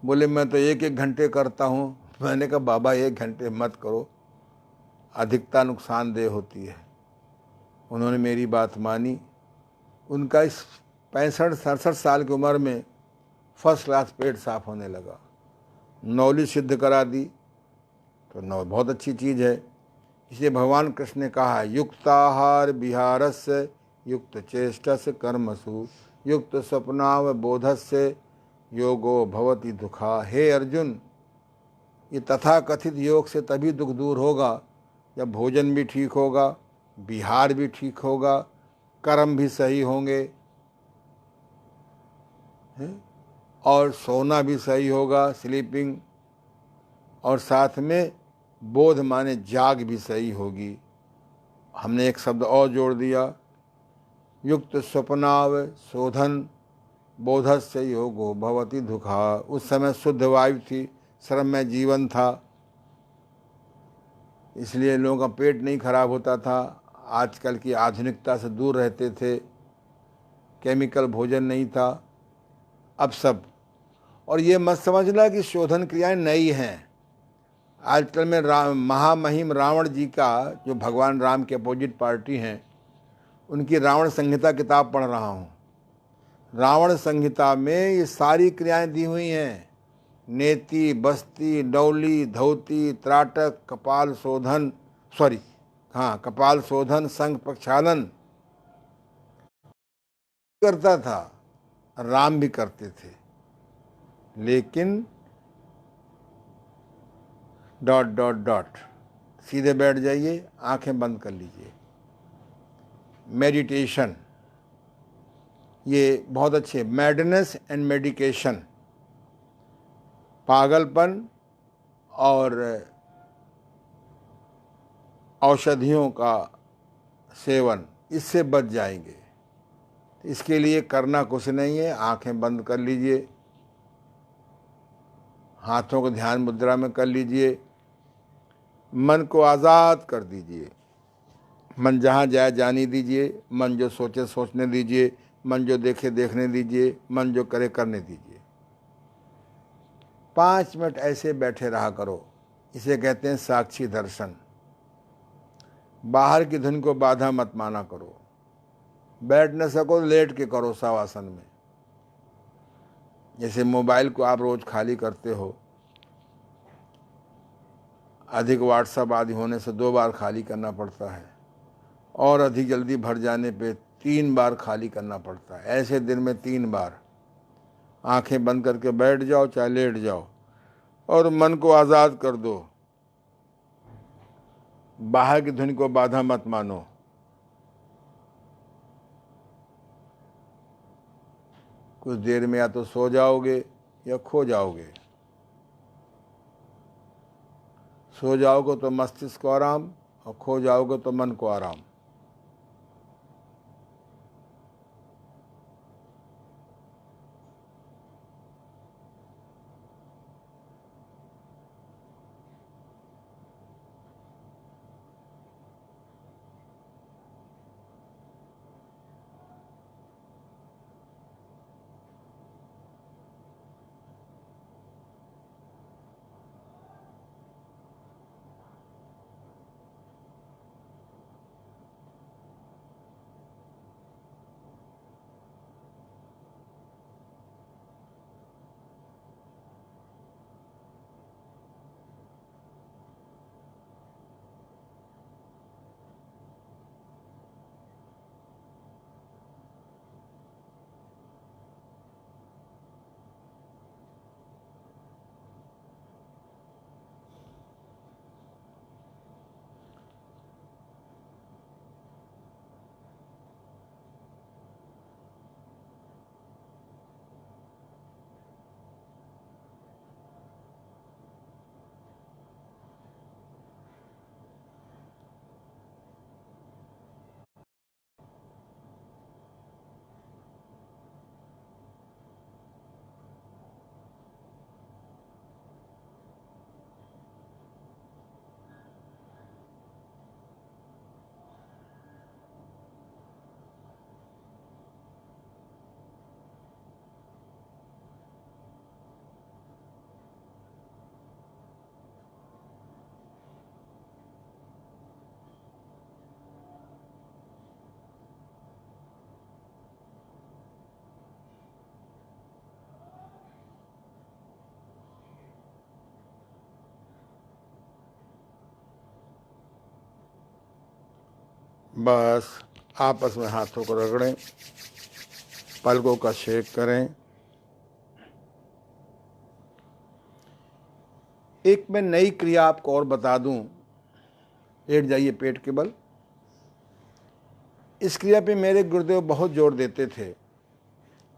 बोले मैं तो 1-1 घंटे करता हूँ। मैंने कहा बाबा 1 घंटे मत करो, अधिकता नुकसानदेह होती है। उन्होंने मेरी बात मानी। उनका इस 65-67 साल की उम्र में फर्स्ट क्लास पेट साफ होने लगा। नौली सिद्ध करा दी, तो नौ बहुत अच्छी चीज़ है। इसलिए भगवान कृष्ण ने कहा है, युक्ताहार विहारस्य युक्त चेष्टस्य कर्मसु युक्त स्वप्नाव बोधस्य योगो भवति दुखा। हे अर्जुन, ये तथाकथित योग से तभी दुख दूर होगा जब भोजन भी ठीक होगा, विहार भी ठीक होगा, कर्म भी सही होंगे, और सोना भी सही होगा, स्लीपिंग, और साथ में बोध माने जाग भी सही होगी। हमने एक शब्द और जोड़ दिया, युक्त स्वप्नाव शोधन बोधस्य योगो भवति दुखा। उस समय शुद्ध वायु थी, श्रम में जीवन था, इसलिए लोगों का पेट नहीं खराब होता था। आजकल की आधुनिकता से दूर रहते थे, केमिकल भोजन नहीं था, अब सब। और ये मत समझना कि शोधन क्रियाएं नई हैं। आजकल मैं महामहिम रावण जी का, जो भगवान राम के अपोजिट पार्टी हैं, उनकी रावण संहिता किताब पढ़ रहा हूँ। रावण संहिता में ये सारी क्रियाएं दी हुई हैं, नेति, बस्ती, डौली, धौती, त्राटक, कपाल शोधन, कपाल शोधन, संघ प्रक्षालन करता था, राम भी करते थे। लेकिन डॉट डॉट डॉट, सीधे बैठ जाइए, आंखें बंद कर लीजिए। मेडिटेशन, ये बहुत अच्छे, मैडनेस एंड मेडिकेशन, पागलपन और औषधियों का सेवन, इससे बच जाएंगे। इसके लिए करना कुछ नहीं है, आंखें बंद कर लीजिए, हाथों को ध्यान मुद्रा में कर लीजिए, मन को आज़ाद कर दीजिए, मन जहाँ जाए जाने दीजिए, मन जो सोचे सोचने दीजिए, मन जो देखे देखने दीजिए, मन जो करे करने दीजिए। 5 मिनट ऐसे बैठे रहा करो, इसे कहते हैं साक्षी दर्शन। बाहर की धुन को बाधा मत माना करो। बैठ न सको लेट के करो शवासन में। जैसे मोबाइल को आप रोज खाली करते हो, अधिक व्हाट्सएप आदि होने से 2 बार खाली करना पड़ता है, और अधिक जल्दी भर जाने पे 3 बार खाली करना पड़ता है। ऐसे दिन में 3 बार आंखें बंद करके बैठ जाओ, चाहे लेट जाओ, और मन को आज़ाद कर दो। बाहर की धुन को बाधा मत मानो। कुछ देर में या तो सो जाओगे या खो जाओगे। सो जाओगे तो मस्तिष्क को आराम, और खो जाओगे तो मन को आराम। बस आपस में हाथों को रगड़ें, पलकों का शेक करें। एक मैं नई क्रिया आपको और बता दूं, लेट जाइए पेट के बल। इस क्रिया पे मेरे गुरुदेव बहुत जोर देते थे।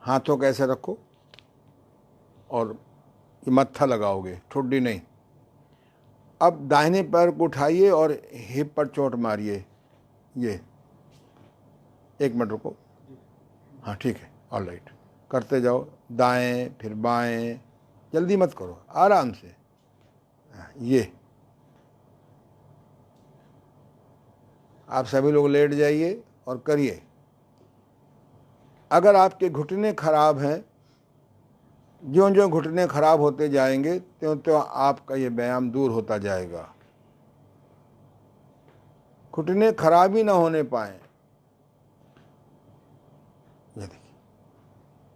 हाथों को ऐसे रखो और ये मत्था लगाओगे, ठुड्डी नहीं। अब दाहिने पैर को उठाइए और हिप पर चोट मारिए। ये 1 मिनट रुको। हाँ ठीक है, ऑल राइट। करते जाओ, दाएं फिर बाएं, जल्दी मत करो, आराम से। ये आप सभी लोग लेट जाइए और करिए। अगर आपके घुटने खराब हैं, ज्यों ज्यों घुटने खराब होते जाएंगे त्यों त्यों आपका ये व्यायाम दूर होता जाएगा। घुटने खराब ही ना होने पाए। ये देखिए,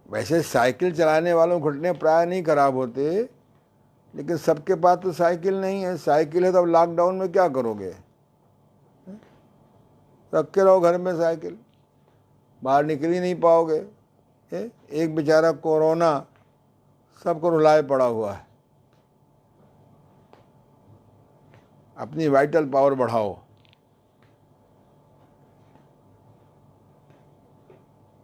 वैसे साइकिल चलाने वालों घुटने प्राय नहीं खराब होते, लेकिन सबके पास तो साइकिल नहीं है। साइकिल है तो अब लॉकडाउन में क्या करोगे? रख के रहो घर में साइकिल, बाहर निकल ही नहीं पाओगे। एक बेचारा कोरोना सबको रुलाए पड़ा हुआ है। अपनी वाइटल पावर बढ़ाओ,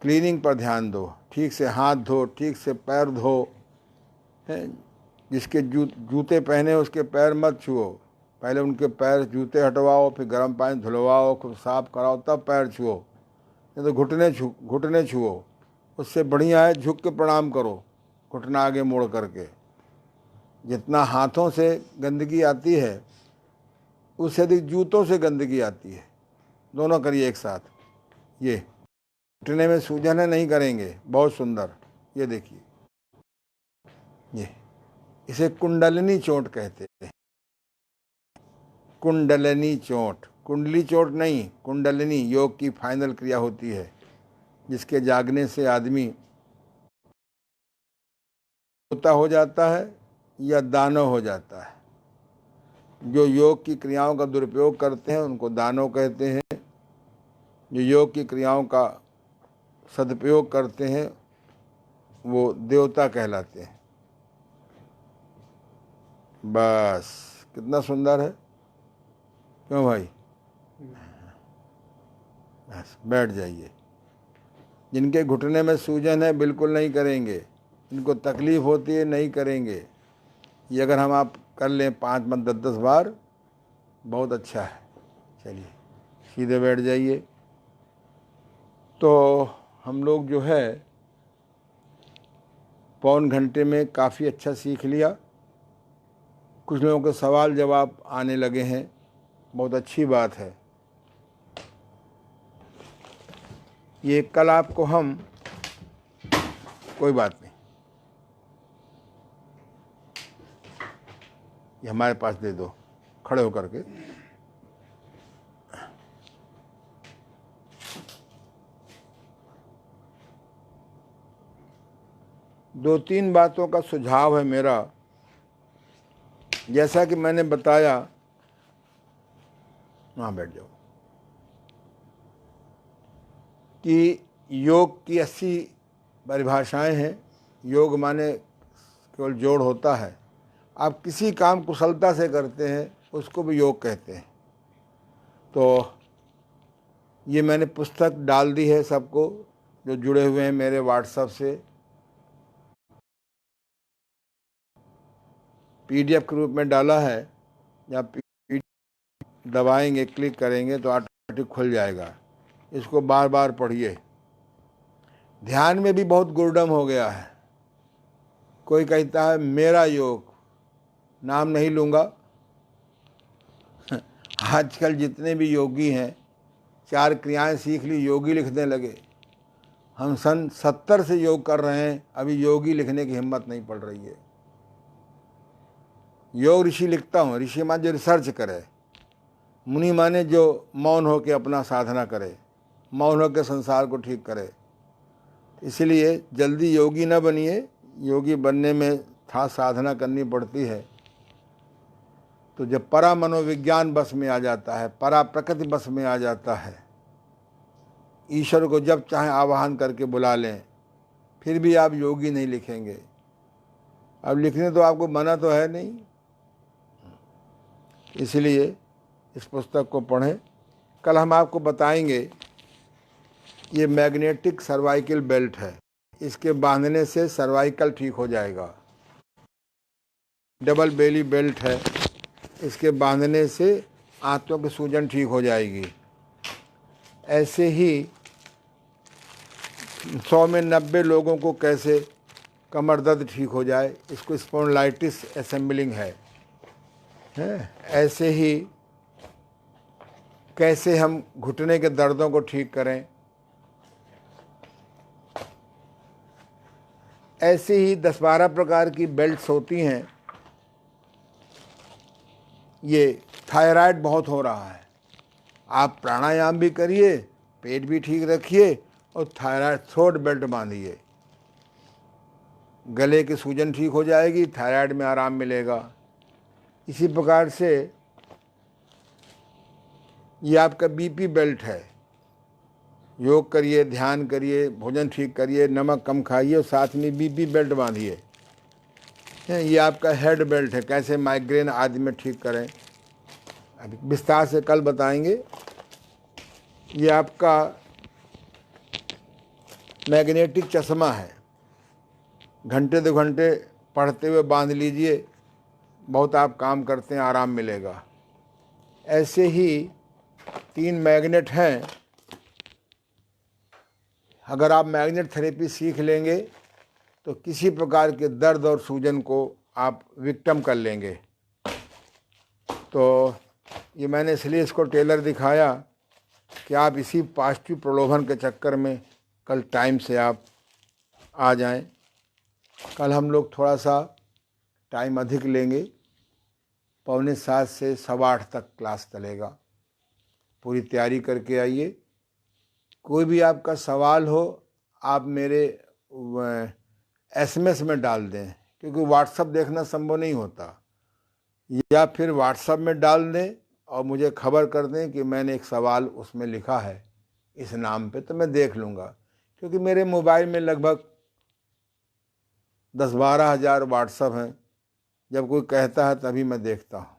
क्लीनिंग पर ध्यान दो, ठीक से हाथ धो, ठीक से पैर धो। जिसके जूते पहने उसके पैर मत छुओ, पहले उनके पैर जूते हटवाओ, फिर गर्म पानी धुलवाओ, खूब साफ कराओ, तब पैर छुओ। नहीं तो घुटने छुओ। उससे बढ़िया है झुक के प्रणाम करो, घुटना आगे मोड़ करके। जितना हाथों से गंदगी आती है उससे अधिक जूतों से गंदगी आती है। दोनों करिए एक साथ। ये घुटने में सूजन है, नहीं करेंगे, बहुत सुंदर। ये देखिए, ये इसे कुंडलिनी चोट कहते हैं। कुंडलिनी चोट, कुंडली चोट नहीं, कुंडलिनी योग की फाइनल क्रिया होती है, जिसके जागने से आदमी देवता हो जाता है या दानव हो जाता है। जो योग की क्रियाओं का दुरुपयोग करते हैं उनको दानव कहते हैं, जो योग की क्रियाओं का सदुपयोग करते हैं वो देवता कहलाते हैं। बस कितना सुंदर है, क्यों भाई? बस बैठ जाइए। जिनके घुटने में सूजन है बिल्कुल नहीं करेंगे, इनको तकलीफ होती है नहीं करेंगे। ये अगर हम आप कर लें 5 मिनट 10-10 बार, बहुत अच्छा है। चलिए सीधे बैठ जाइए। तो हम लोग जो है पौन घंटे में काफ़ी अच्छा सीख लिया। कुछ लोगों के सवाल जवाब आने लगे हैं, बहुत अच्छी बात है। ये कल आपको हम, कोई बात नहीं, ये हमारे पास दे दो खड़े होकर के। दो तीन बातों का सुझाव है मेरा। जैसा कि मैंने बताया, वहाँ बैठ जाओ, कि योग की 80 परिभाषाएं हैं। योग माने केवल जोड़ होता है। आप किसी काम कुशलता से करते हैं उसको भी योग कहते हैं। तो ये मैंने पुस्तक डाल दी है सबको जो जुड़े हुए हैं मेरे व्हाट्सएप से, PDF के रूप में डाला है। या दबाएंगे, क्लिक करेंगे तो ऑटोमेटिक खुल जाएगा। इसको बार बार पढ़िए। ध्यान में भी बहुत गुरडम हो गया है। कोई कहता है मेरा योग, नाम नहीं लूँगा। आजकल जितने भी योगी हैं 4 क्रियाएं सीख ली, योगी लिखने लगे। हम सन 70 से योग कर रहे हैं, अभी योगी लिखने की हिम्मत नहीं पड़ रही है। योग ऋषि लिखता हूँ। ऋषि माने जो रिसर्च करे, मुनि माने जो मौन होकर अपना साधना करे, मौन होकर संसार को ठीक करे। इसलिए जल्दी योगी न बनिए। योगी बनने में था साधना करनी पड़ती है। तो जब परा मनोविज्ञान बस में आ जाता है, परा प्रकृति बस में आ जाता है, ईश्वर को जब चाहें आवाहन करके बुला लें, फिर भी आप योगी नहीं लिखेंगे। अब लिखने तो आपको मना तो है नहीं, इसलिए इस पुस्तक को पढ़ें। कल हम आपको बताएंगे, ये मैग्नेटिक सर्वाइकल बेल्ट है, इसके बांधने से सर्वाइकल ठीक हो जाएगा। डबल बेली बेल्ट है, इसके बांधने से आंतों की सूजन ठीक हो जाएगी। ऐसे ही 100 में 90 लोगों को कैसे कमर दर्द ठीक हो जाए, इसको स्पॉन्डिलाइटिस असेंबलिंग है। ऐसे ही कैसे हम घुटने के दर्दों को ठीक करें, ऐसे ही 10-12 प्रकार की बेल्ट्स होती हैं। ये थायराइड बहुत हो रहा है, आप प्राणायाम भी करिए, पेट भी ठीक रखिए और थायराइड थ्रोट बेल्ट बांधिए, गले की सूजन ठीक हो जाएगी, थायराइड में आराम मिलेगा। इसी प्रकार से ये आपका बीपी बेल्ट है, योग करिए, ध्यान करिए, भोजन ठीक करिए, नमक कम खाइए और साथ में बीपी बेल्ट बांधिए। ये आपका हेड बेल्ट है, कैसे माइग्रेन आदि में ठीक करें, अभी विस्तार से कल बताएंगे। ये आपका मैग्नेटिक चश्मा है, घंटे 2 घंटे पढ़ते हुए बांध लीजिए, बहुत आप काम करते हैं, आराम मिलेगा। ऐसे ही 3 मैग्नेट हैं, अगर आप मैग्नेट थेरेपी सीख लेंगे तो किसी प्रकार के दर्द और सूजन को आप विक्टिम कर लेंगे। तो ये मैंने इसलिए इसको टेलर दिखाया कि आप इसी पॉजिटिव प्रलोभन के चक्कर में कल टाइम से आप आ जाएं। कल हम लोग थोड़ा सा टाइम अधिक लेंगे, 7:45 से 8:15 तक क्लास चलेगा। पूरी तैयारी करके आइए। कोई भी आपका सवाल हो आप मेरे SMS में डाल दें, क्योंकि व्हाट्सएप देखना संभव नहीं होता, या फिर व्हाट्सएप में डाल दें और मुझे खबर कर दें कि मैंने एक सवाल उसमें लिखा है इस नाम पे, तो मैं देख लूँगा। क्योंकि मेरे मोबाइल में लगभग 10-12 हज़ार व्हाट्सएप हैं, जब कोई कहता है तभी मैं देखता हूँ,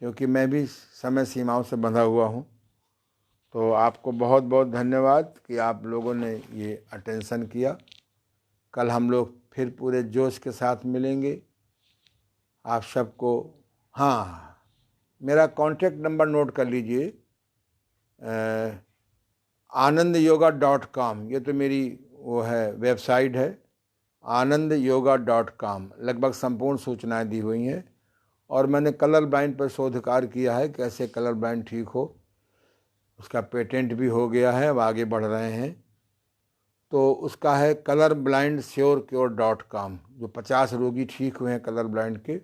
क्योंकि मैं भी समय सीमाओं से बंधा हुआ हूँ। तो आपको बहुत बहुत धन्यवाद कि आप लोगों ने ये अटेंशन किया। कल हम लोग फिर पूरे जोश के साथ मिलेंगे। आप सबको, हाँ, मेरा कॉन्टैक्ट नंबर नोट कर लीजिए, anandyoga.com, ये तो मेरी वो है वेबसाइट है, anandyoga.com। लगभग संपूर्ण सूचनाएं दी हुई हैं, और मैंने कलर ब्लाइंड पर शोध कार्य किया है, कैसे कलर ब्लाइंड ठीक हो, उसका पेटेंट भी हो गया है, अब आगे बढ़ रहे हैं। तो उसका है colorblindsurecure.com, जो 50 रोगी ठीक हुए हैं कलर ब्लाइंड के,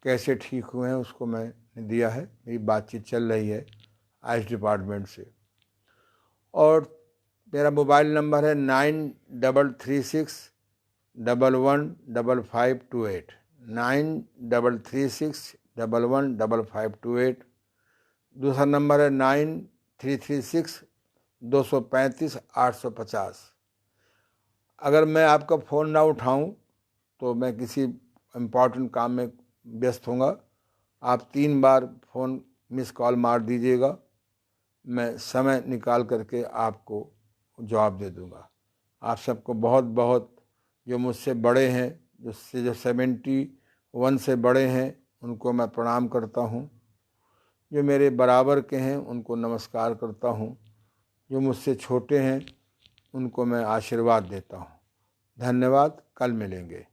कैसे ठीक हुए हैं उसको मैंने दिया है। मेरी बातचीत चल रही है आयुष डिपार्टमेंट से। और मेरा मोबाइल नंबर है 9336115528, 9336115528। दूसरा नंबर है 9336235850। अगर मैं आपका फ़ोन ना उठाऊं तो मैं किसी इम्पोर्टेंट काम में व्यस्त होऊंगा। आप 3 बार फ़ोन मिस कॉल मार दीजिएगा, मैं समय निकाल करके आपको जवाब दे दूंगा। आप सबको बहुत बहुत, जो मुझसे बड़े हैं, जो 71 से बड़े हैं, उनको मैं प्रणाम करता हूं। जो मेरे बराबर के हैं उनको नमस्कार करता हूं। जो मुझसे छोटे हैं उनको मैं आशीर्वाद देता हूं। धन्यवाद, कल मिलेंगे।